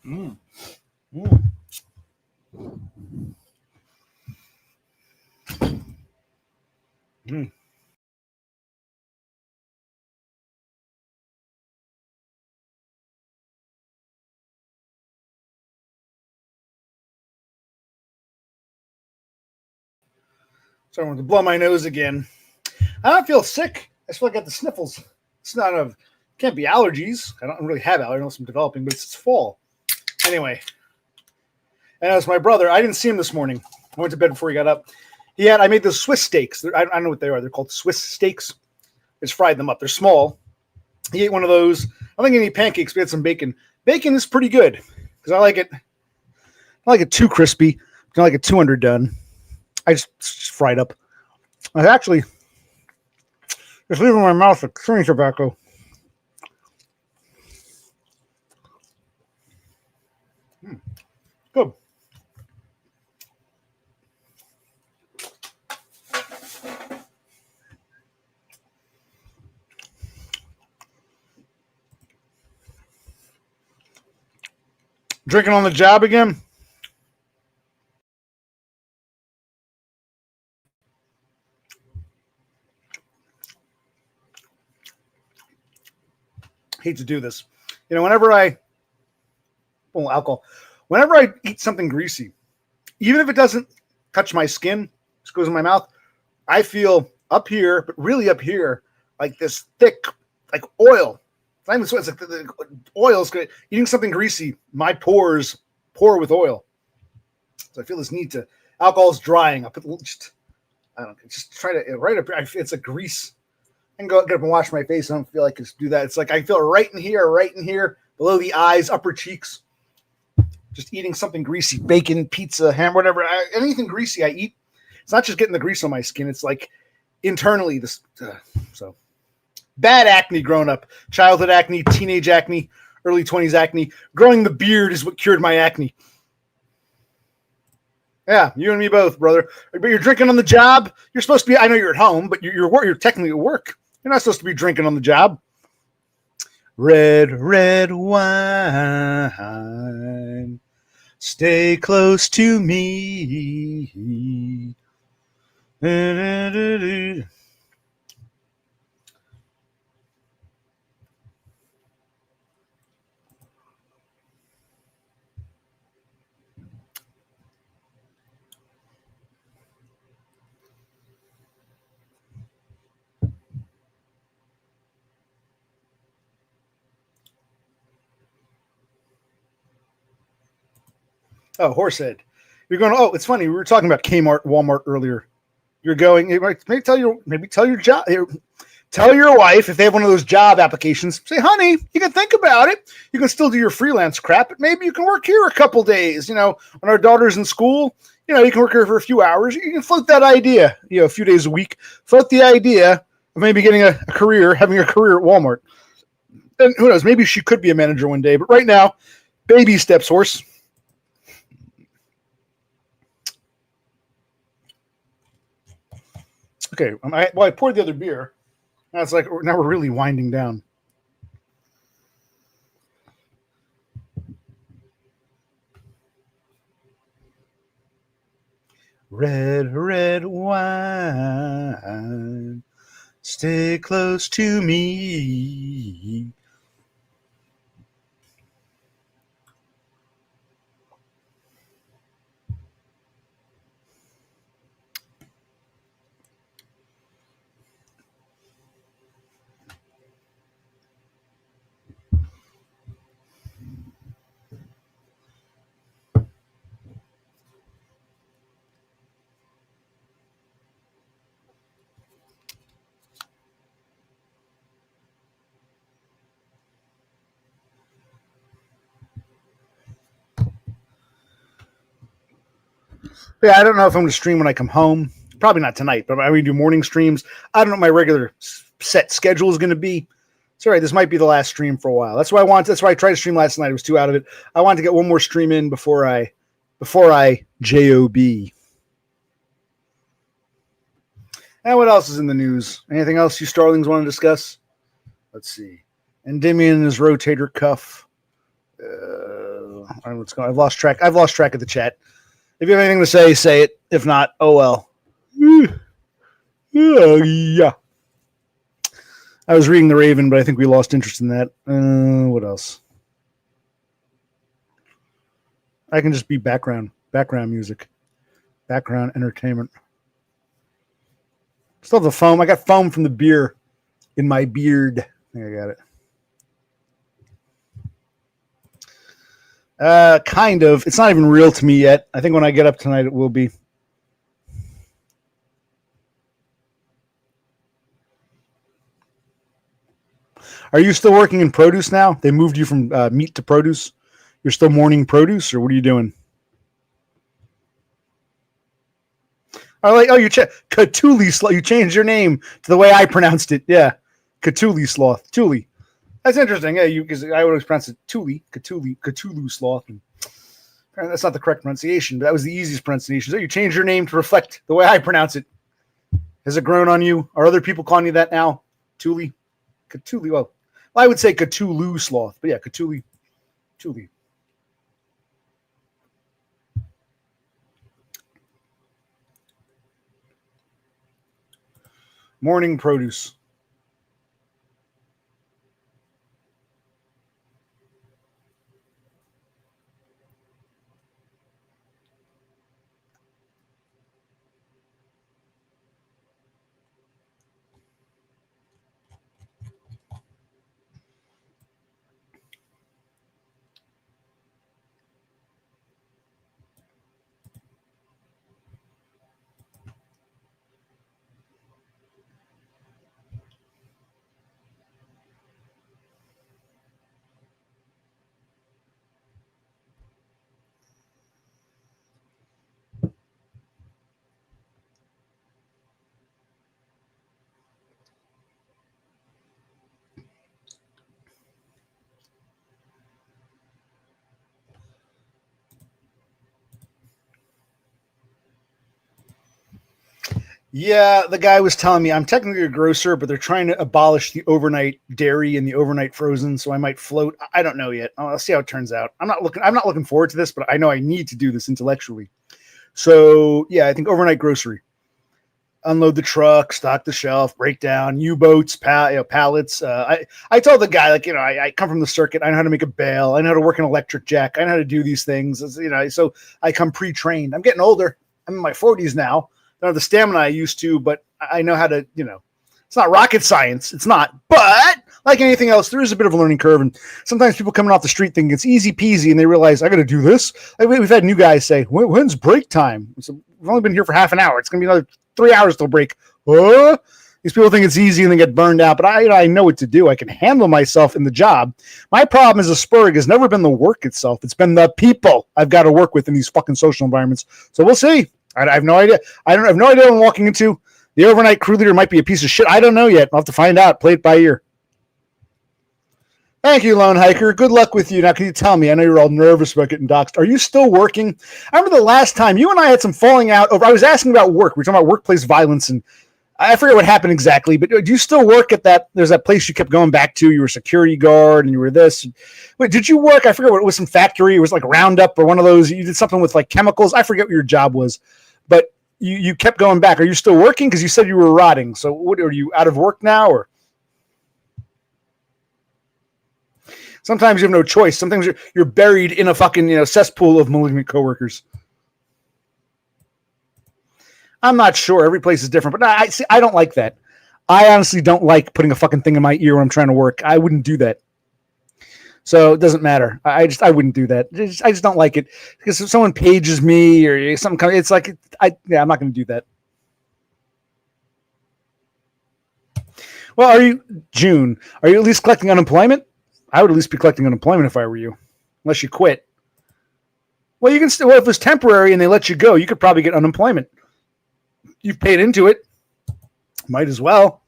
Mm. Mm. Mm. So I want to blow my nose again. I don't feel sick. I just feel like I got the sniffles. It's not a can't be allergies. I don't really have allergies unless I'm developing, but it's fall. Anyway, and as my brother, I didn't see him this morning. I went to bed before he got up. I made those Swiss steaks. I don't know what they are. They're called Swiss steaks. Just fried them up. They're small. He ate one of those. I think he ate pancakes. We had some bacon. Bacon is pretty good because I like it. I like it too crispy. I like it too underdone. I just fried up. I actually just leaving my mouth with chewing tobacco. Good. Drinking on the job again? Hate to do this. Whenever alcohol. Whenever I eat something greasy, even if it doesn't touch my skin, just goes in my mouth, I feel up here, but really up here, like this thick, like oil. It's not even sweat. It's like the oil is good. Eating something greasy, my pores pour with oil. So I feel this need to. Alcohol's drying. I don't know. Just try to right up. It's a grease. I can get up and wash my face. I don't feel like I just do that. It's like I feel right in here, below the eyes, upper cheeks. Just eating something greasy, bacon, pizza, ham, whatever. Anything greasy I eat. It's not just getting the grease on my skin. It's like internally this. So bad acne growing up. Childhood acne, teenage acne, early 20s acne. Growing the beard is what cured my acne. Yeah, you and me both, brother. But you're drinking on the job. You're supposed to be. I know you're at home, but you're technically at work. You're not supposed to be drinking on the job. Red wine, stay close to me. Oh, Horsehead. You're going. Oh, it's funny. We were talking about Kmart, Walmart earlier. You're going. Maybe tell your job. Tell your wife if they have one of those job applications. Say, honey, you can think about it. You can still do your freelance crap, but maybe you can work here a couple days. When our daughter's in school, you can work here for a few hours. You can float that idea. A few days a week. Float the idea of maybe getting a career, having a career at Walmart. And who knows? Maybe she could be a manager one day. But right now, baby steps, horse. Okay, I poured the other beer. Now it's like now we're really winding down. Red wine, stay close to me. Yeah, I don't know if I'm going to stream when I come home. Probably not tonight, but I'm going to do morning streams. I don't know what my regular set schedule is going to be. It's all right. This might be the last stream for a while. That's why I tried to stream last night. I was too out of it. I wanted to get one more stream in before I JOB. And what else is in the news? Anything else you Starlings want to discuss? Let's see. Endymion is rotator cuff. I don't know what's going on. I've lost track of the chat. If you have anything to say, say it. If not, oh well. Yeah. I was reading The Raven, but I think we lost interest in that. What else? I can just be background music, background entertainment. Still have the foam. I got foam from the beer in my beard. I think I got it. Kind of. It's not even real to me yet. I think when I get up tonight, it will be. Are you still working in produce now? They moved you from meat to produce. You're still morning produce, or what are you doing? You Cthulhu Sloth. You changed your name to the way I pronounced it. Yeah, Cthulhu Sloth. Thule. That's interesting. Yeah, because I always pronounce it Thule, Cthulhu Sloth. And that's not the correct pronunciation, but that was the easiest pronunciation. So you changed your name to reflect the way I pronounce it. Has it grown on you? Are other people calling you that now? Thule? Cthulhu. Well, I would say Cthulhu Sloth, but yeah, Cthulhu. Thule. Morning produce. Yeah, the guy was telling me I'm technically a grocer, but they're trying to abolish the overnight dairy and the overnight frozen, so I might float. I don't know yet. I'll see how it turns out. I'm not looking forward to this, but I know I need to do this intellectually. So yeah, I think overnight grocery. Unload the truck, stock the shelf, break down U-boats, pallets. I told the guy, I come from the circuit. I know how to make a bale. I know how to work an electric jack. I know how to do these things. So I come pre-trained. I'm getting older. I'm in my 40s now. I don't have the stamina I used to, but I know how to, it's not rocket science. It's not. But like anything else, there is a bit of a learning curve. And sometimes people coming off the street think it's easy peasy and they realize I got to do this. We've had new guys say, when's break time? So we've only been here for half an hour. It's going to be another 3 hours till break. These people think it's easy and they get burned out, but I know what to do. I can handle myself in the job. My problem as a Spurg has never been the work itself. It's been the people I've got to work with in these fucking social environments. So we'll see. I have no idea. I have no idea what I'm walking into. The overnight crew leader might be a piece of shit. I don't know yet. I'll have to find out. Play it by ear. Thank you, Lone Hiker. Good luck with you. Now, can you tell me? I know you're all nervous about getting doxxed. Are you still working? I remember the last time you and I had some falling out over. I was asking about work. We were talking about workplace violence, and I forget what happened exactly. But do you still work at that? There's that place you kept going back to. You were a security guard, and you were this. Wait, did you work? I forget what it was. Some factory. It was like Roundup or one of those. You did something with like chemicals. I forget what your job was. But you kept going back. Are you still working? Because you said you were rotting. So what are you out of work now? Or sometimes you have no choice. Sometimes you're buried in a fucking cesspool of malignant coworkers. I'm not sure. Every place is different. But I don't like that. I honestly don't like putting a fucking thing in my ear when I'm trying to work. I wouldn't do that. So it doesn't matter. I wouldn't do that. I just don't like it because if someone pages me or something, it's like I'm not going to do that. Well, are you at least collecting unemployment? I would at least be collecting unemployment if I were you, unless you quit. Well, you can still. Well, if it's temporary and they let you go, you could probably get unemployment. You've paid into it. Might as well.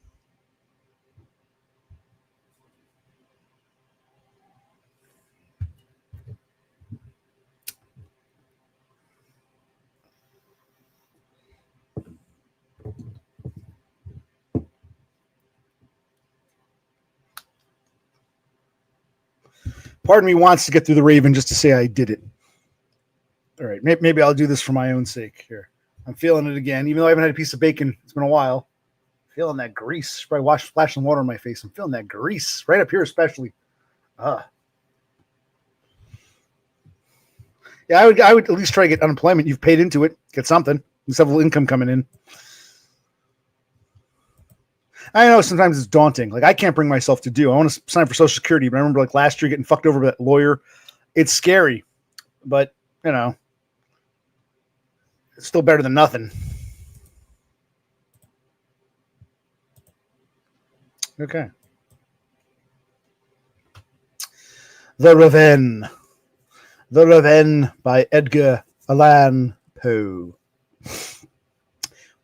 Part of me wants to get through the Raven just to say I did it. All right, maybe I'll do this for my own sake here. I'm feeling it again, even though I haven't had a piece of bacon. It's been a while. Feeling that grease. Probably wash splashing water on my face. I'm feeling that grease right up here, especially. Yeah, I would at least try to get unemployment. You've paid into it. Get something. At least have a little income coming in. I know sometimes it's daunting. Like, I can't bring myself to do. I want to sign for Social Security, but I remember like last year getting fucked over by that lawyer. It's scary, but you know, it's still better than nothing. Okay. The Raven. The Raven by Edgar Allan Poe.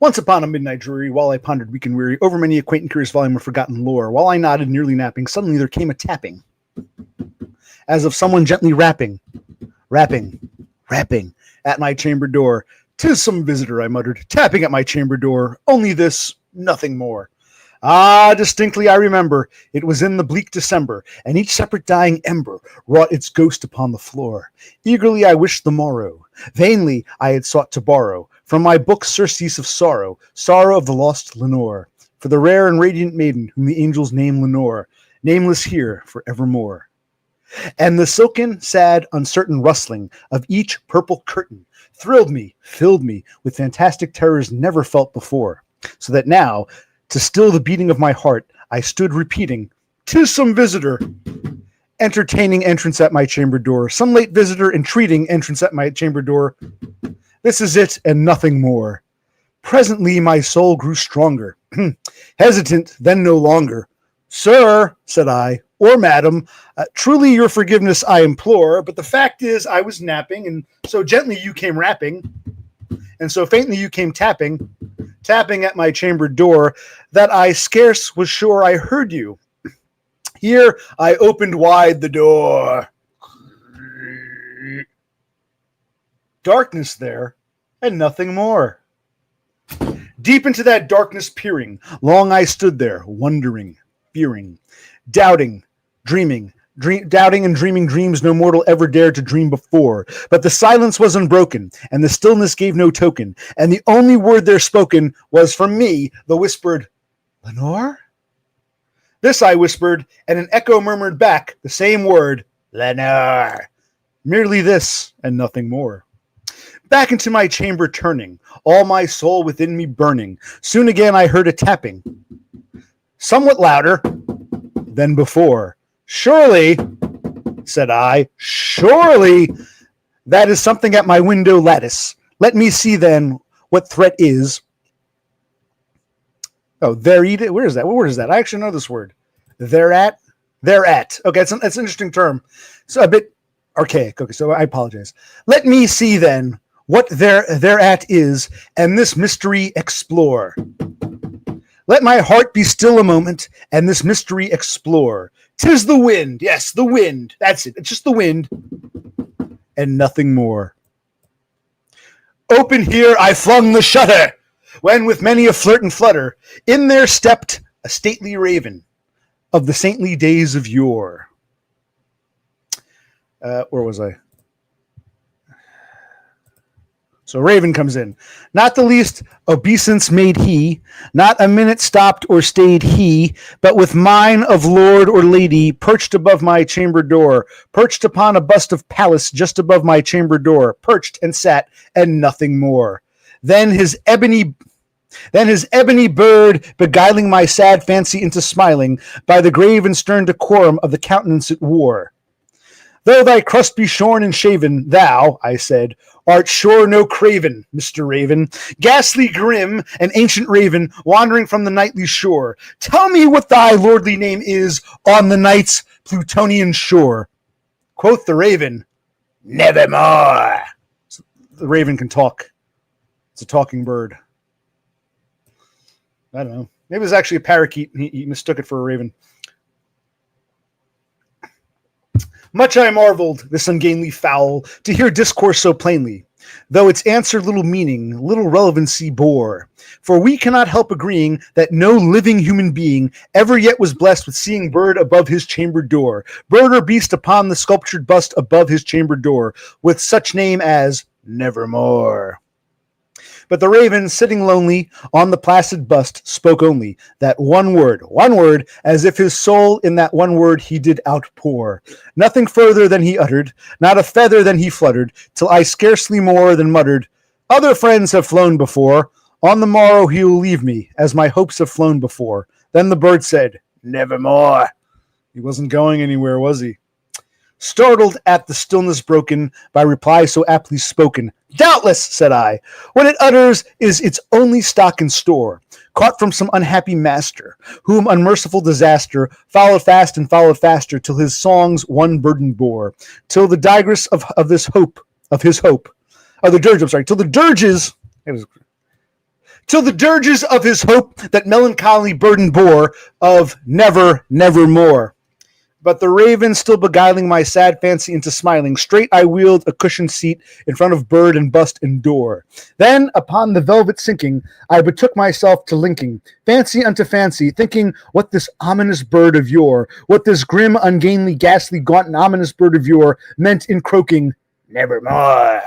Once upon a midnight dreary, while I pondered weak and weary over many a quaint and curious volume of forgotten lore, while I nodded, nearly napping, suddenly there came a tapping, as of someone gently rapping at my chamber door. "'Tis some visitor," I muttered, tapping at my chamber door. "Only this, nothing more." Ah, distinctly I remember, it was in the bleak December, and each separate dying ember wrought its ghost upon the floor. Eagerly I wished the morrow. Vainly I had sought to borrow from my book surcease of sorrow, sorrow of the lost Lenore, for the rare and radiant maiden whom the angels name Lenore, nameless here for evermore. And the silken, sad, uncertain rustling of each purple curtain thrilled me, filled me with fantastic terrors never felt before, so that now, to still the beating of my heart, I stood repeating, "'Tis some visitor, entertaining entrance at my chamber door, some late visitor entreating entrance at my chamber door. This is it and nothing more." Presently my soul grew stronger, hesitant, then no longer. "Sir," said I, "or madam, truly your forgiveness I implore, but the fact is I was napping, and so gently you came rapping, and so faintly you came tapping at my chamber door, that I scarce was sure I heard you. Here I opened wide the door. Darkness there, and nothing more. Deep into that darkness peering, long I stood there, wondering, fearing, doubting, dreaming, doubting and dreaming dreams no mortal ever dared to dream before. But the silence was unbroken, and the stillness gave no token, and the only word there spoken was from me, the whispered, "Lenore?" This I whispered, and an echo murmured back the same word, "Lenore." Merely this, and nothing more. Back into my chamber turning, all my soul within me burning, soon again I heard a tapping, somewhat louder than before. "Surely," said I, "surely that is something at my window lattice. Let me see then what threat is." Oh, there eat. Where is that? What word is that? I actually know this word. Thereat. Okay, it's an interesting term. So a bit archaic. Okay, so I apologize. "Let me see then what thereat is, and this mystery explore. Let my heart be still a moment, and this mystery explore. 'Tis the wind, yes, the wind. That's it. It's just the wind, and nothing more." Open here I flung the shutter, when with many a flirt and flutter, in there stepped a stately raven of the saintly days of yore. Where was I? So Raven comes in. "Not the least obeisance made he, not a minute stopped or stayed he, but with mine of lord or lady perched above my chamber door, perched upon a bust of Pallas just above my chamber door, perched and sat, and nothing more. Then his ebony bird beguiling my sad fancy into smiling by the grave and stern decorum of the countenance it wore. Though thy crust be shorn and shaven, thou," I said, "art sure no craven, Mr. Raven, ghastly grim, an ancient raven, wandering from the nightly shore. Tell me what thy lordly name is on the night's Plutonian shore." Quoth the raven, "Nevermore." So the raven can talk. It's a talking bird. I don't know. Maybe it was actually a parakeet, and he mistook it for a raven. Much I marveled, this ungainly fowl, to hear discourse so plainly, though its answer little meaning, little relevancy bore. For we cannot help agreeing that no living human being ever yet was blessed with seeing bird above his chamber door, bird or beast upon the sculptured bust above his chamber door, with such name as Nevermore. But the raven, sitting lonely on the placid bust, spoke only that one word, as if his soul in that one word he did outpour. Nothing further than he uttered, not a feather than he fluttered, till I scarcely more than muttered, other friends have flown before. On the morrow he will leave me, as my hopes have flown before. Then the bird said, nevermore. He wasn't going anywhere, was he? Startled at the stillness broken by reply so aptly spoken. Doubtless, said I, what it utters is its only stock and store, caught from some unhappy master, whom unmerciful disaster followed fast and followed faster, till his songs one burden bore, till the digress of his hope, till the dirges of his hope that melancholy burden bore of never, nevermore. But the raven still beguiling my sad fancy into smiling, straight I wheeled a cushioned seat in front of bird and bust and door. Then, upon the velvet sinking, I betook myself to linking, fancy unto fancy, thinking what this ominous bird of yore, what this grim, ungainly, ghastly, gaunt, and ominous bird of yore meant in croaking, nevermore.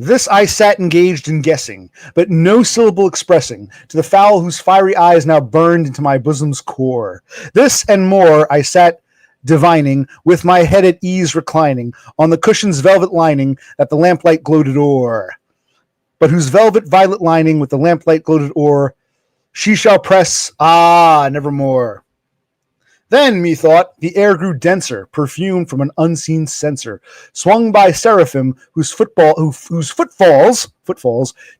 This I sat engaged in guessing, but no syllable expressing, to the fowl whose fiery eyes now burned into my bosom's core. This and more I sat divining, with my head at ease reclining, on the cushion's velvet lining that the lamplight gloated o'er. But whose velvet violet lining with the lamplight gloated o'er, she shall press, nevermore. Then, methought, the air grew denser, perfumed from an unseen censer, swung by seraphim whose footfalls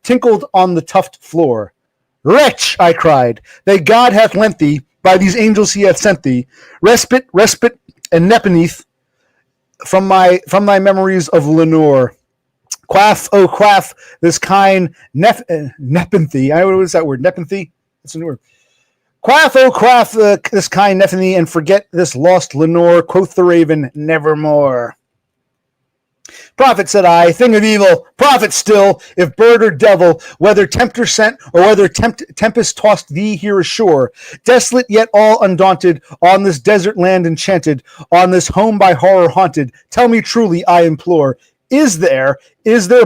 tinkled on the tufted floor. Wretch, I cried, that God hath lent thee, by these angels he hath sent thee, respite, and nepenthe from thy memories of Lenore. Quaff, oh quaff, this kind nepenthe. What is that word? Nepenthe? That's a new word. Quaff, oh quaff, this kind nepenthe, and forget this lost Lenore, quoth the raven, nevermore. Prophet, said I, thing of evil, prophet still, if bird or devil, whether tempter sent or whether tempest tossed thee here ashore, desolate yet all undaunted, on this desert land enchanted, on this home by horror haunted, tell me truly, I implore, is there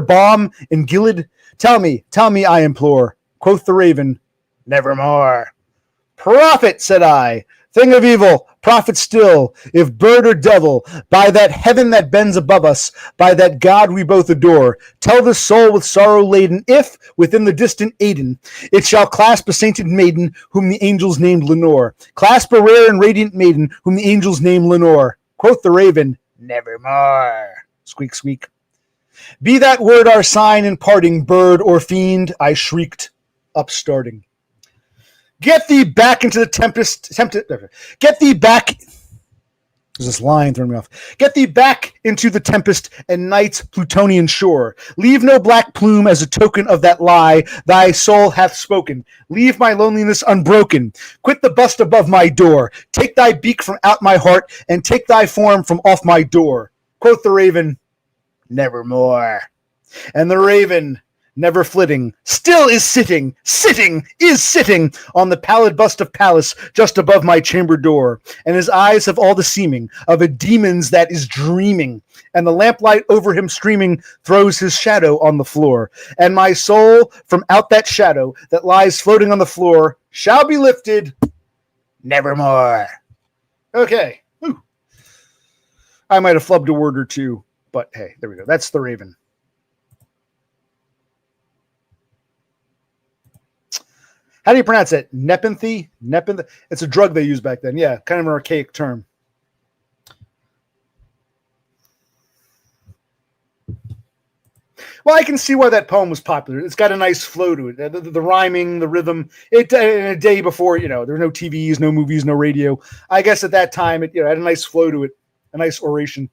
balm in Gilead? Tell me, I implore. Quoth the raven, nevermore. Prophet, said I, thing of evil, prophet still, if bird or devil, by that heaven that bends above us, by that God we both adore, tell this soul with sorrow laden, if, within the distant Aidenn, it shall clasp a sainted maiden, whom the angels named Lenore. Clasp a rare and radiant maiden, whom the angels named Lenore. Quoth the raven, nevermore. Squeak, squeak. Be that word our sign in parting, bird or fiend, I shrieked, upstarting. Get thee back into the tempest. Get thee back. There's this line throwing me off. Get thee back into the tempest and night's Plutonian shore. Leave no black plume as a token of that lie thy soul hath spoken. Leave my loneliness unbroken. Quit the bust above my door. Take thy beak from out my heart and take thy form from off my door. Quoth the raven, nevermore. And the raven, never flitting, still is sitting on the pallid bust of Pallas just above my chamber door, and his eyes have all the seeming of a demon's that is dreaming, and the lamplight over him streaming throws his shadow on the floor, and my soul from out that shadow that lies floating on the floor shall be lifted nevermore. Okay. Whew. I might have flubbed a word or two, but hey, there we go. That's the raven. How do you pronounce it? Nepenthe? Nepenthe? It's a drug they used back then. Yeah, kind of an archaic term. Well, I can see why that poem was popular. It's got a nice flow to it. The rhyming, the rhythm. In a day before, there were no TVs, no movies, no radio. I guess at that time, it had a nice flow to it, a nice oration.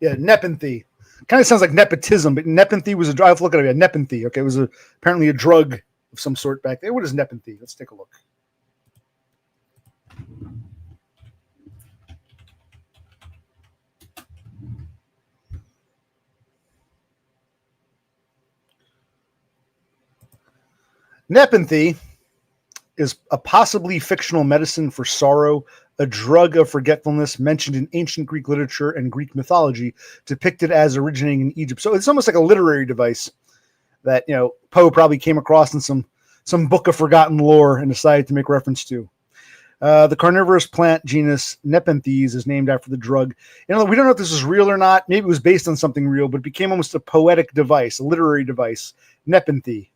Yeah, nepenthe. Kind of sounds like nepotism, but nepenthe was a drug. I have to look at it. Nepenthe. Okay, it was apparently a drug of some sort back there. What is nepenthe? Let's take a look. Nepenthe is a possibly fictional medicine for sorrow, a drug of forgetfulness mentioned in ancient Greek literature and Greek mythology, depicted as originating in Egypt. So it's almost like a literary device that Poe probably came across in some book of forgotten lore and decided to make reference to. The carnivorous plant genus Nepenthes is named after the drug. We don't know if this is real or not. Maybe it was based on something real, but it became almost a poetic device, a literary device. Nepenthe.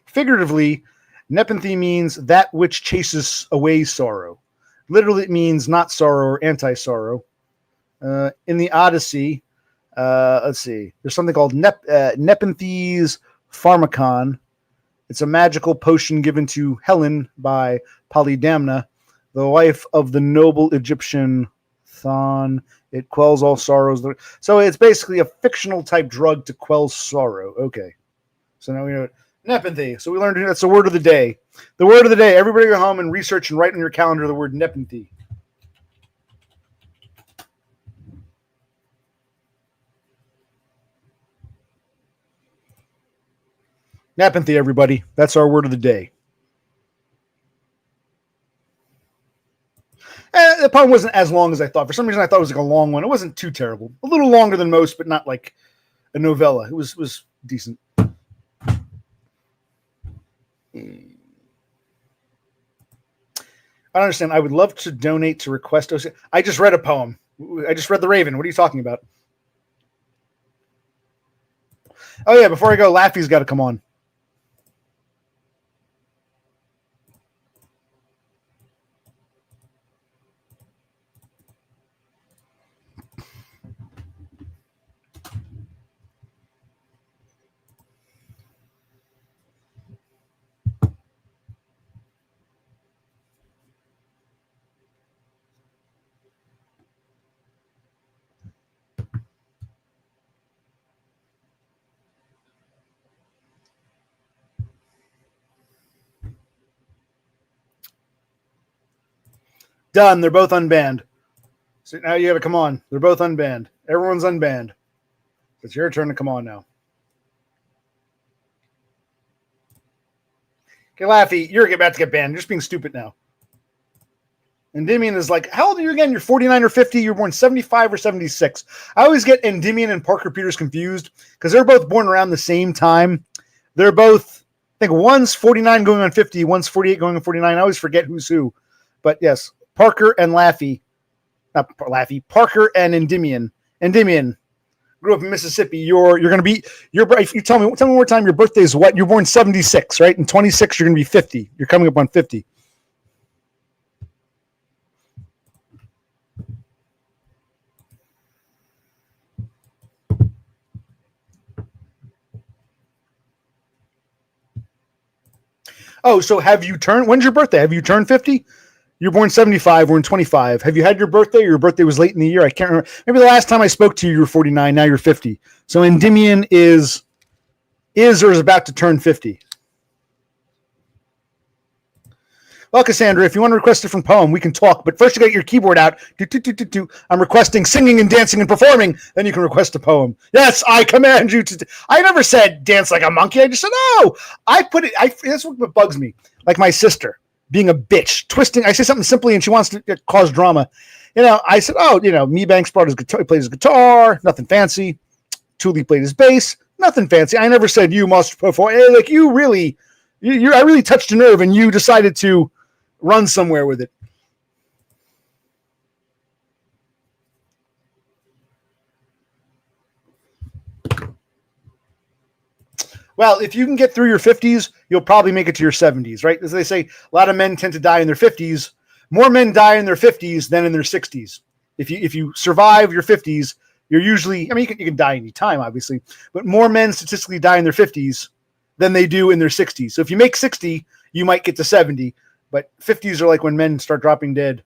Figuratively, Nepenthe means that which chases away sorrow. Literally, it means not sorrow or anti-sorrow. In the Odyssey, let's see, there's something called Nepenthes Pharmacon. It's a magical potion given to Helen by Polydamna, the wife of the noble Egyptian Thon. It quells all sorrows. So it's basically a fictional type drug to quell sorrow. Okay. So now we know it. Nepenthe. So we learned that's the word of the day. The word of the day. Everybody go home and research and write on your calendar the word Nepenthe. Nepenthe, everybody. That's our word of the day. The poem wasn't as long as I thought. For some reason, I thought it was like a long one. It wasn't too terrible. A little longer than most, but not like a novella. It was decent. I don't understand. I would love to donate to Request. I just read a poem. I just read The Raven. What are you talking about? Oh, yeah. Before I go, Laffy's got to come on. Done. They're both unbanned. So now you got to come on. They're both unbanned. Everyone's unbanned. It's your turn to come on now. Okay, Laffy, you're about to get banned. You're just being stupid now. Endymion is like, how old are you again? You're 49 or 50? You're born 75 or 76. I always get Endymion and Parker Peters confused because they're both born around the same time. They're both, I think one's 49 going on 50, one's 48 going on 49. I always forget who's who. But yes, Parker and Laffy. Not Laffy. Parker and Endymion. Endymion grew up in Mississippi. You're going to be, if you tell me one more time, your birthday is what? You're born 76, right? In 26, you're going to be 50. You're coming up on 50. Oh, so have you turned, when's your birthday? Have you turned 50? You're born 75. We're in 25. Have you had your birthday? Your birthday was late in the year. I can't remember. Maybe the last time I spoke to you, you were 49. Now you're 50. So Endymion is or is about to turn 50. Well, Cassandra, if you want to request a different poem, we can talk. But first, you got your keyboard out. I'm requesting singing and dancing and performing. Then you can request a poem. Yes, I command you to. I never said dance like a monkey. I just said, no. I put it. That's what bugs me. Like my sister being a bitch, twisting. I say something simply, and she wants to cause drama. I said, Me Banks brought his guitar. He played his guitar. Nothing fancy. Thule played his bass. Nothing fancy. I never said you must perform. Like you really, I really touched a nerve, and you decided to run somewhere with it. Well, if you can get through your 50s, you'll probably make it to your 70s, right? As they say, a lot of men tend to die in their 50s. More men die in their 50s than in their 60s. If you survive your 50s, you're usually, you can die any time, obviously, but more men statistically die in their 50s than they do in their 60s. So if you make 60, you might get to 70, but 50s are like when men start dropping dead,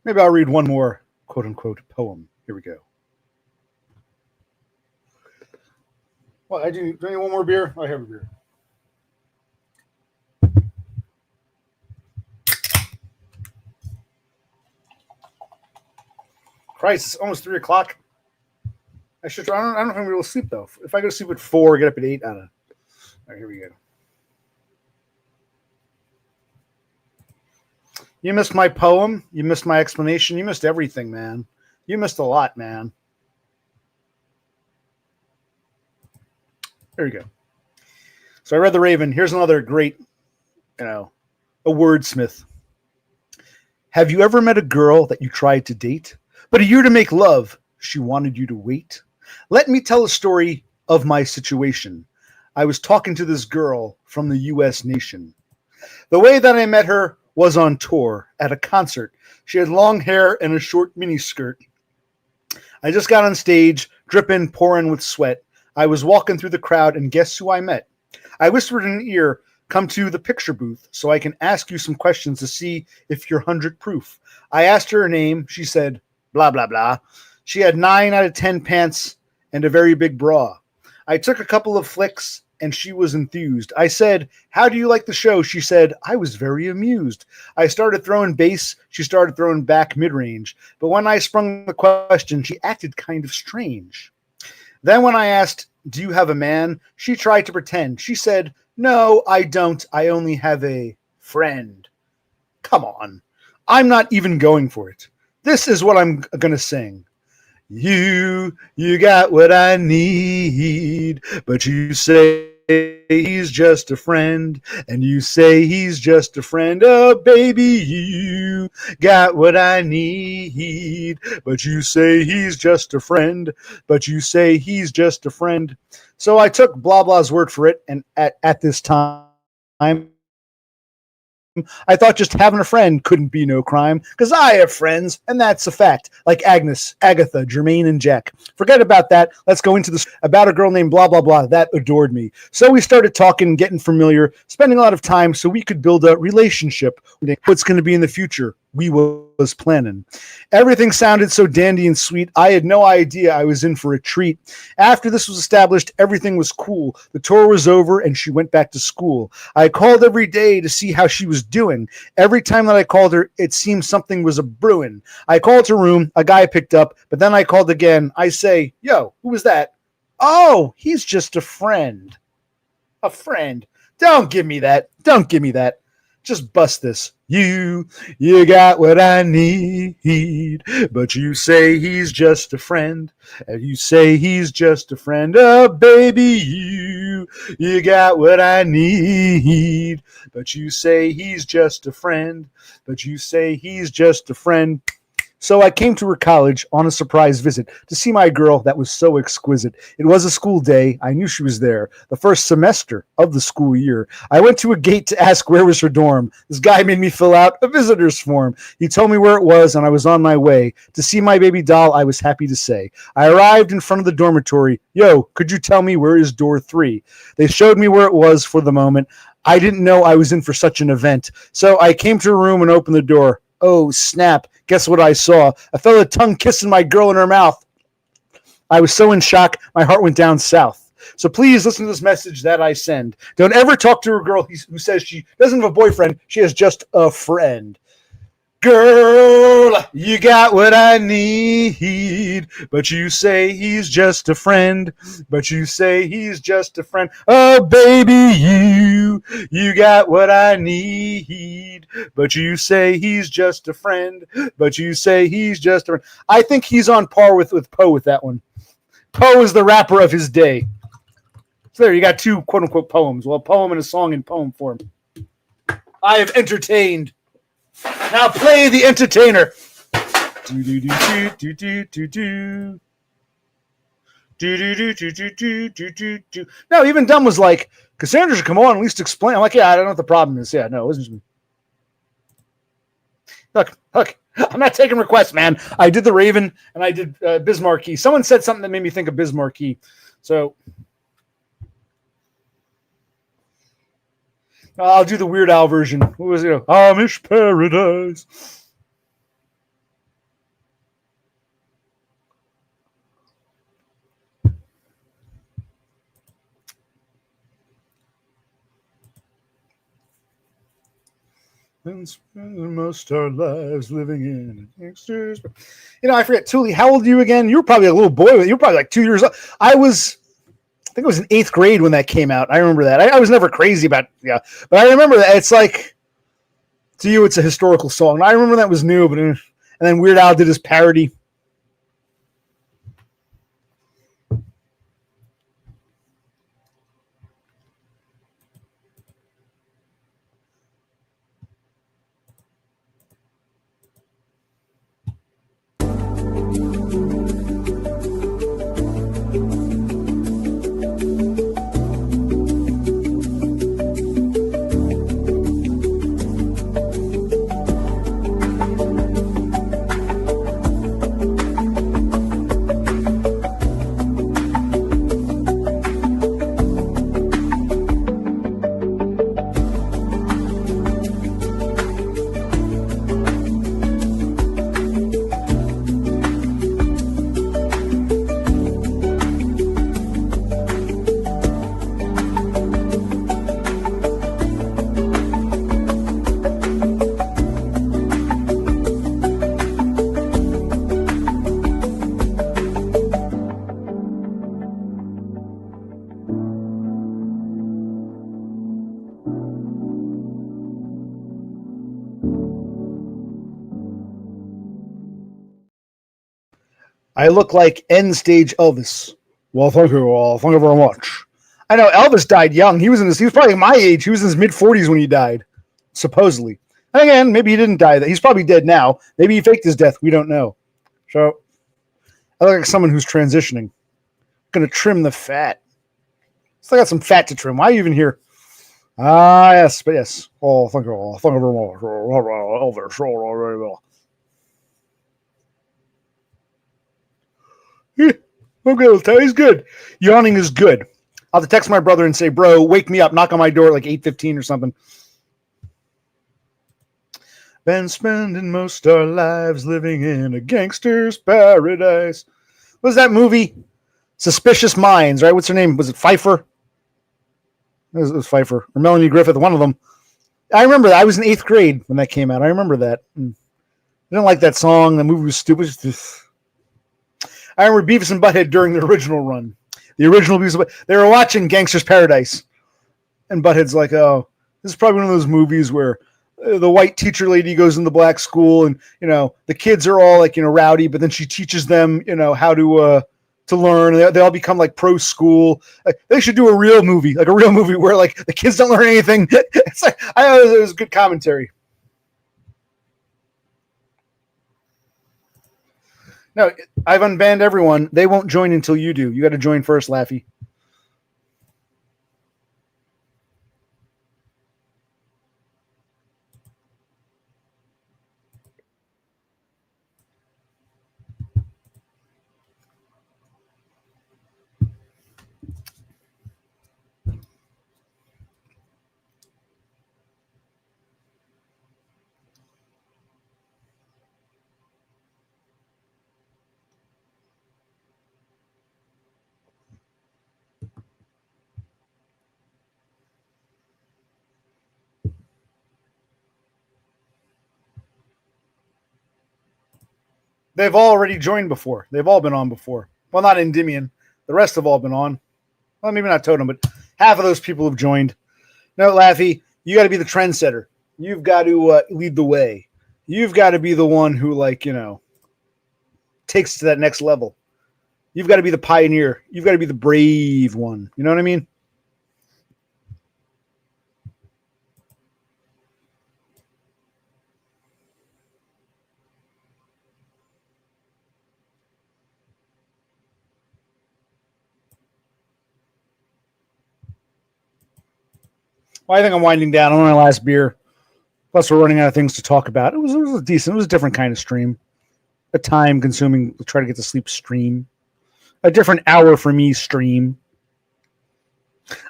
Maybe I'll read one more quote unquote poem. Here we go. Well, do I need one more beer? I have a beer. Christ, it's almost 3 o'clock. I should try. I don't know if I'm going to sleep though. If I go to sleep at 4, get up at 8, I don't know. All right, here we go. You missed my poem. You missed my explanation. You missed everything, man. You missed a lot, man. There you go. So I read The Raven. Here's another great, a wordsmith. Have you ever met a girl that you tried to date, but a year to make love, she wanted you to wait? Let me tell a story of my situation. I was talking to this girl from the U.S. nation. The way that I met her was on tour at a concert. She had long hair and a short miniskirt. I just got on stage, dripping, pouring with sweat. I was walking through the crowd, and guess who I met? I whispered in her ear, come to the picture booth so I can ask you some questions to see if you're 100 proof. I asked her name. She said, blah, blah, blah. She had 9 out of 10 pants and a very big bra. I took a couple of flicks, and she was enthused. I said, how do you like the show? She said, I was very amused. I started throwing bass. She started throwing back mid-range. But when I sprung the question, she acted kind of strange. Then when I asked, do you have a man? She tried to pretend. She said, no, I don't. I only have a friend. Come on. I'm not even going for it. This is what I'm going to sing. You got what I need, but you say he's just a friend, and you say he's just a friend. Oh, baby, you got what I need, but you say he's just a friend, but you say he's just a friend. So I took blah blah's word for it, and at this time, I thought just having a friend couldn't be no crime, because I have friends, and that's a fact, like Agnes, Agatha, Jermaine, and Jack. Forget about that. Let's go into this about a girl named blah, blah, blah that adored me. So we started talking, getting familiar, spending a lot of time so we could build a relationship. What's going to be in the future? We was planning. Everything sounded so dandy and sweet. I had no idea I was in for a treat. After this was established, everything was cool. The tour was over and she went back to school. I called every day to see how she was doing. Every time that I called her, it seemed something was a brewing. I called her room. A guy picked up, but then I called again. I say, yo, who was that? Oh, he's just a friend. A friend. Don't give me that. Don't give me that. Just bust this. You got what I need, but you say he's just a friend, and you say he's just a friend. Oh, baby, you got what I need, but you say he's just a friend, but you say he's just a friend. So I came to her college on a surprise visit to see my girl that was so exquisite. It was a school day. I knew she was there. The first semester of the school year. I went to a gate to ask where was her dorm. This guy made me fill out a visitor's form. He told me where it was, and I was on my way. To see my baby doll, I was happy to say. I arrived in front of the dormitory. Yo, could you tell me where is door 3? They showed me where it was for the moment. I didn't know I was in for such an event. So I came to her room and opened the door. Oh, snap. Guess what I saw? A fella tongue kissing my girl in her mouth. I was so in shock, my heart went down south. So please listen to this message that I send. Don't ever talk to a girl who says she doesn't have a boyfriend. She has just a friend. Girl, you got what I need, but you say he's just a friend, but you say he's just a friend. Oh, baby, you got what I need, but you say he's just a friend, but you say he's just a friend. I think he's on par with Poe with that one. Poe is the rapper of his day. So there, you got 2 quote-unquote poems. Well, a poem and a song in poem form. I have entertained. Now play the entertainer. Do do do do do do do do do do do do do do do do. No, even Dumb was like, Cassandra should come on at least explain. I'm like, yeah, I don't know what the problem is. Yeah, no, it wasn't me. Look, I'm not taking requests, man. I did The Raven and I did Bismarcky. Someone said something that made me think of Bismarcky. So I'll do the Weird Al version. What was it? Amish Paradise. And spend most our lives living in gangsters. I forget, Thule, how old are you again? You were probably a little boy. You were probably like 2 years old. I think it was in 8th grade when that came out. I remember that. I was never crazy about, but I remember that. It's like, to you, it's a historical song. I remember that was new, and then Weird Al did his parody. I look like end stage Elvis. Well, thank you all. Thank you very much. I know Elvis died young. He was probably my age. He was in his mid 40s when he died, supposedly. And again, maybe he didn't die. He's probably dead now. Maybe he faked his death. We don't know. So I look like someone who's transitioning. Gonna trim the fat. Still got some fat to trim. Why are you even here? Ah, yes, but yes. Oh, thank you all. Thank you very much. Elvis. Very well. Okay, he's good. Yawning is good. I'll have to text my brother and say, bro, wake me up, knock on my door at like 8:15 or something. Been spending most our lives living in a gangster's paradise. What was that movie? Suspicious Minds, right? What's her name? Was it Pfeiffer? It was Pfeiffer. Or Melanie Griffith, one of them. I remember that. I was in 8th grade when that came out. I remember that. I didn't like that song. The movie was stupid. I remember Beavis and Butthead during the original run. The original Beavis and Butthead. They were watching Gangster's Paradise. And Butthead's like, oh, this is probably one of those movies where the white teacher lady goes in the black school and, the kids are all like, rowdy, but then she teaches them, how to learn. They all become like pro school. They should do a real movie where like the kids don't learn anything. It's like, I know it was good commentary. No, I've unbanned everyone. They won't join until you do. You got to join first, Laffy. They've already joined before. They've all been on before. Well, not Endymion. The rest have all been on. Well, maybe not Totem, but half of those people have joined. No, Laffy, you got to be the trendsetter. You've got to lead the way. You've got to be the one who, takes to that next level. You've got to be the pioneer. You've got to be the brave one. You know what I mean? Well, I think I'm winding down on my last beer. Plus, we're running out of things to talk about. It was decent. It was a different kind of stream. A time-consuming, try to get to sleep stream. A different hour for me stream.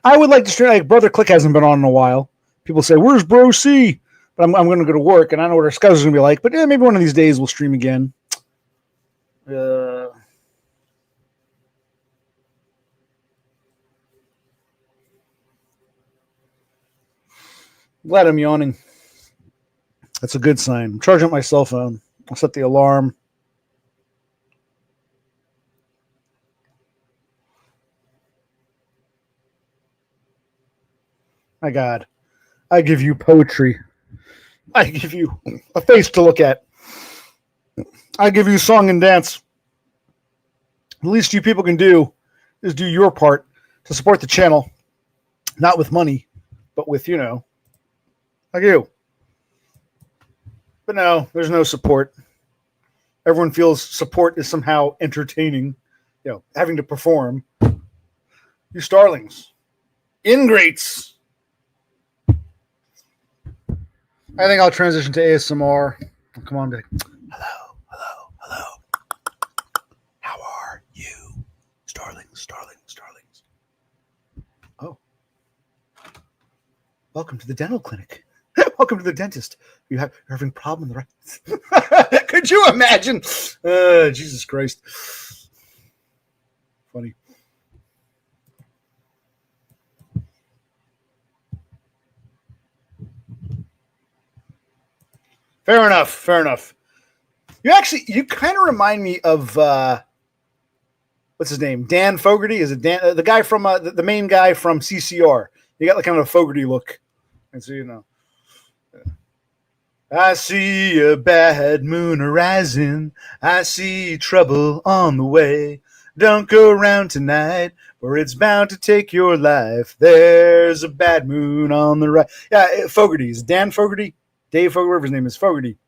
I would like to stream. Like Brother Click hasn't been on in a while. People say, "Where's Bro C?" But I'm going to go to work, and I don't know what our schedule's going to be like. But maybe one of these days we'll stream again. Glad I'm yawning. That's a good sign. I'm charging up my cell phone. I'll set the alarm. My God, I give you poetry. I give you a face to look at. I give you song and dance. The least you people can do is do your part to support the channel, not with money, but with, like you. But no, there's no support. Everyone feels support is somehow entertaining, having to perform. You starlings, ingrates. I think I'll transition to ASMR. Come on, Dick. Hello, hello, hello. How are you? Starlings. Oh. Welcome to the dental clinic. Welcome to the dentist. You're having a problem with the right. Could you imagine? Jesus Christ. Funny. Fair enough. You kind of remind me of what's his name? Dan Fogarty? Is it Dan? The guy from the main guy from CCR. You got like kind of a Fogarty look, and so I see a bad moon arising. I see trouble on the way. Don't go around tonight, or it's bound to take your life. There's a bad moon on the right. Yeah, Fogarty. Is it Dan Fogarty? Dave Fogarty, whatever his name is, Fogarty.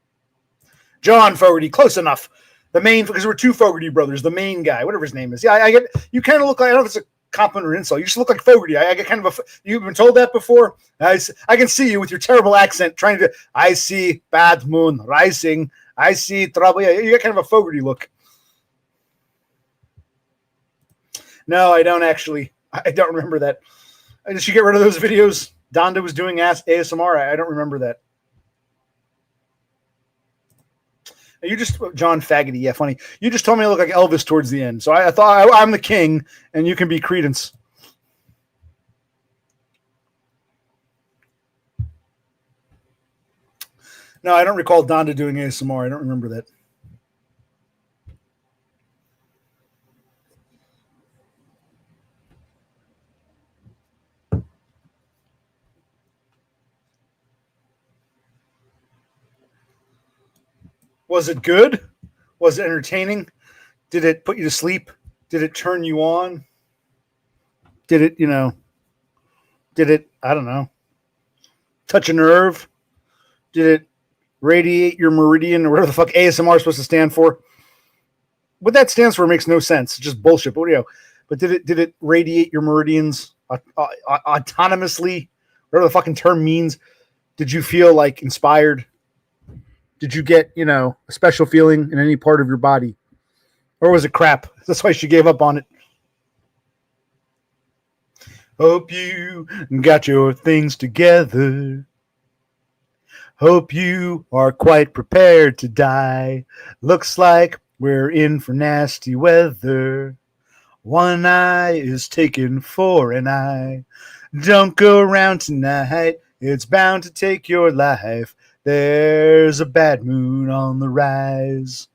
John Fogarty, close enough. The main, because we're two Fogarty brothers, the main guy, whatever his name is. Yeah, I get, you kind of look like, I don't know if it's a compliment or insult. You just look like Fogarty. I get kind of you've been told that before? I can see you with your terrible accent trying to, I see bad moon rising. I see trouble. Yeah, you got kind of a Fogarty look. No, I don't actually. I don't remember that. Did she get rid of those videos? Donda was doing ASMR. I don't remember that. You just, John Faggoty, yeah, funny. You just told me I look like Elvis towards the end. So I thought I'm the king and you can be Credence. No, I don't recall Donda doing ASMR. I don't remember that. Was it good? Was it entertaining? Did it put you to sleep? Did it turn you on? Did it, I don't know, touch a nerve? Did it radiate your meridian or whatever the fuck ASMR is supposed to stand for? What that stands for makes no sense. It's just bullshit. But did it radiate your meridians autonomously? Whatever the fucking term means. Did you feel like inspired? Did you get, a special feeling in any part of your body? Or was it crap? That's why she gave up on it. Hope you got your things together. Hope you are quite prepared to die. Looks like we're in for nasty weather. One eye is taken for an eye. Don't go around tonight. It's bound to take your life. There's a bad moon on the rise.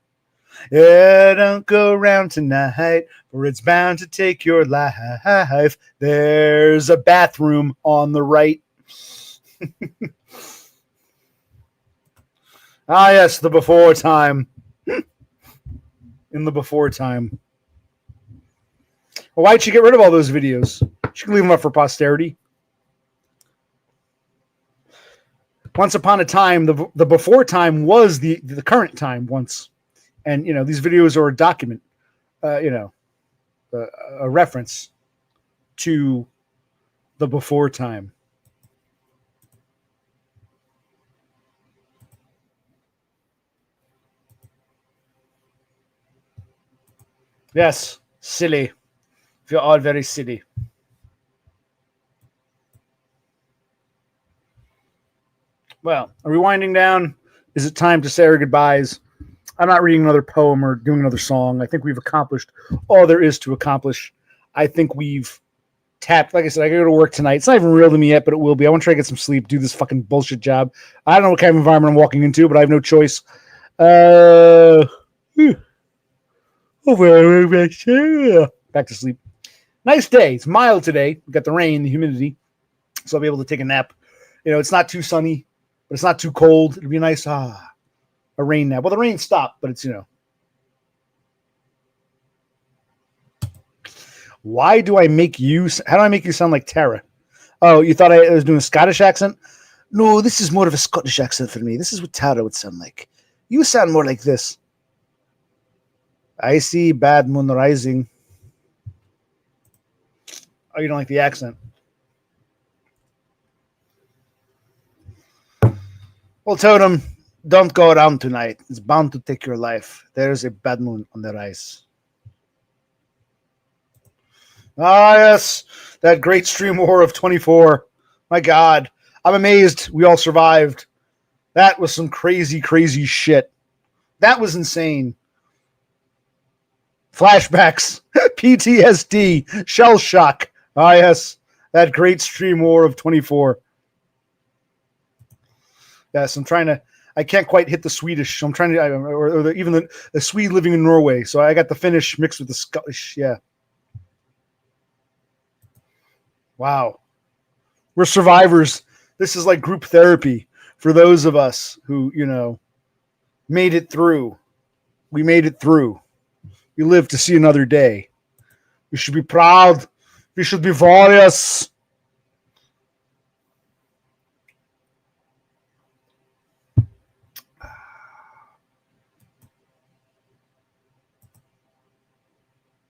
Yeah, don't go around tonight, for it's bound to take your life. There's a bathroom on the right. Ah, yes, the before time. In the before time. Well, why'd she get rid of all those videos? She can leave them up for posterity. Once upon a time, the before time was the current time once. And, these videos are a document, a reference to the before time. Yes, silly. You're all very silly. Well, are we winding down? Is it time to say our goodbyes? I'm not reading another poem or doing another song. I think we've accomplished all there is to accomplish. I think we've tapped. Like I said, I gotta go to work tonight. It's not even real to me yet, but it will be. I want to try to get some sleep, do this fucking bullshit job. I don't know what kind of environment I'm walking into, but I have no choice. Back to sleep. Nice day. It's mild today. We got the rain, the humidity, so I'll be able to take a nap. You know, it's not too sunny, but it's not too cold. It'll be a nice a rain nap. Well, the rain stopped, but it's, you know. Why do I make you? How do I make you sound like Tara? Oh, you thought I was doing a Scottish accent? No, this is more of a Scottish accent for me. This is what Tara would sound like. You sound more like this. I see bad moon rising. Oh, you don't like the accent? Well, Totem, don't go around tonight. It's bound to take your life. There's a bad moon on the rise. Ah, yes, that great stream war of 24. My God, I'm amazed we all survived. That was some crazy, crazy shit. That was insane. Flashbacks, PTSD, shell shock. Ah, yes, that great stream war of 24. Yes, I'm trying to. I can't quite hit the Swedish. I'm trying to, or even the Swede living in Norway. So I got the Finnish mixed with the Scottish. Yeah. Wow. We're survivors. This is like group therapy for those of us who, you know, made it through. We made it through. We lived to see another day. We should be proud. We should be glorious.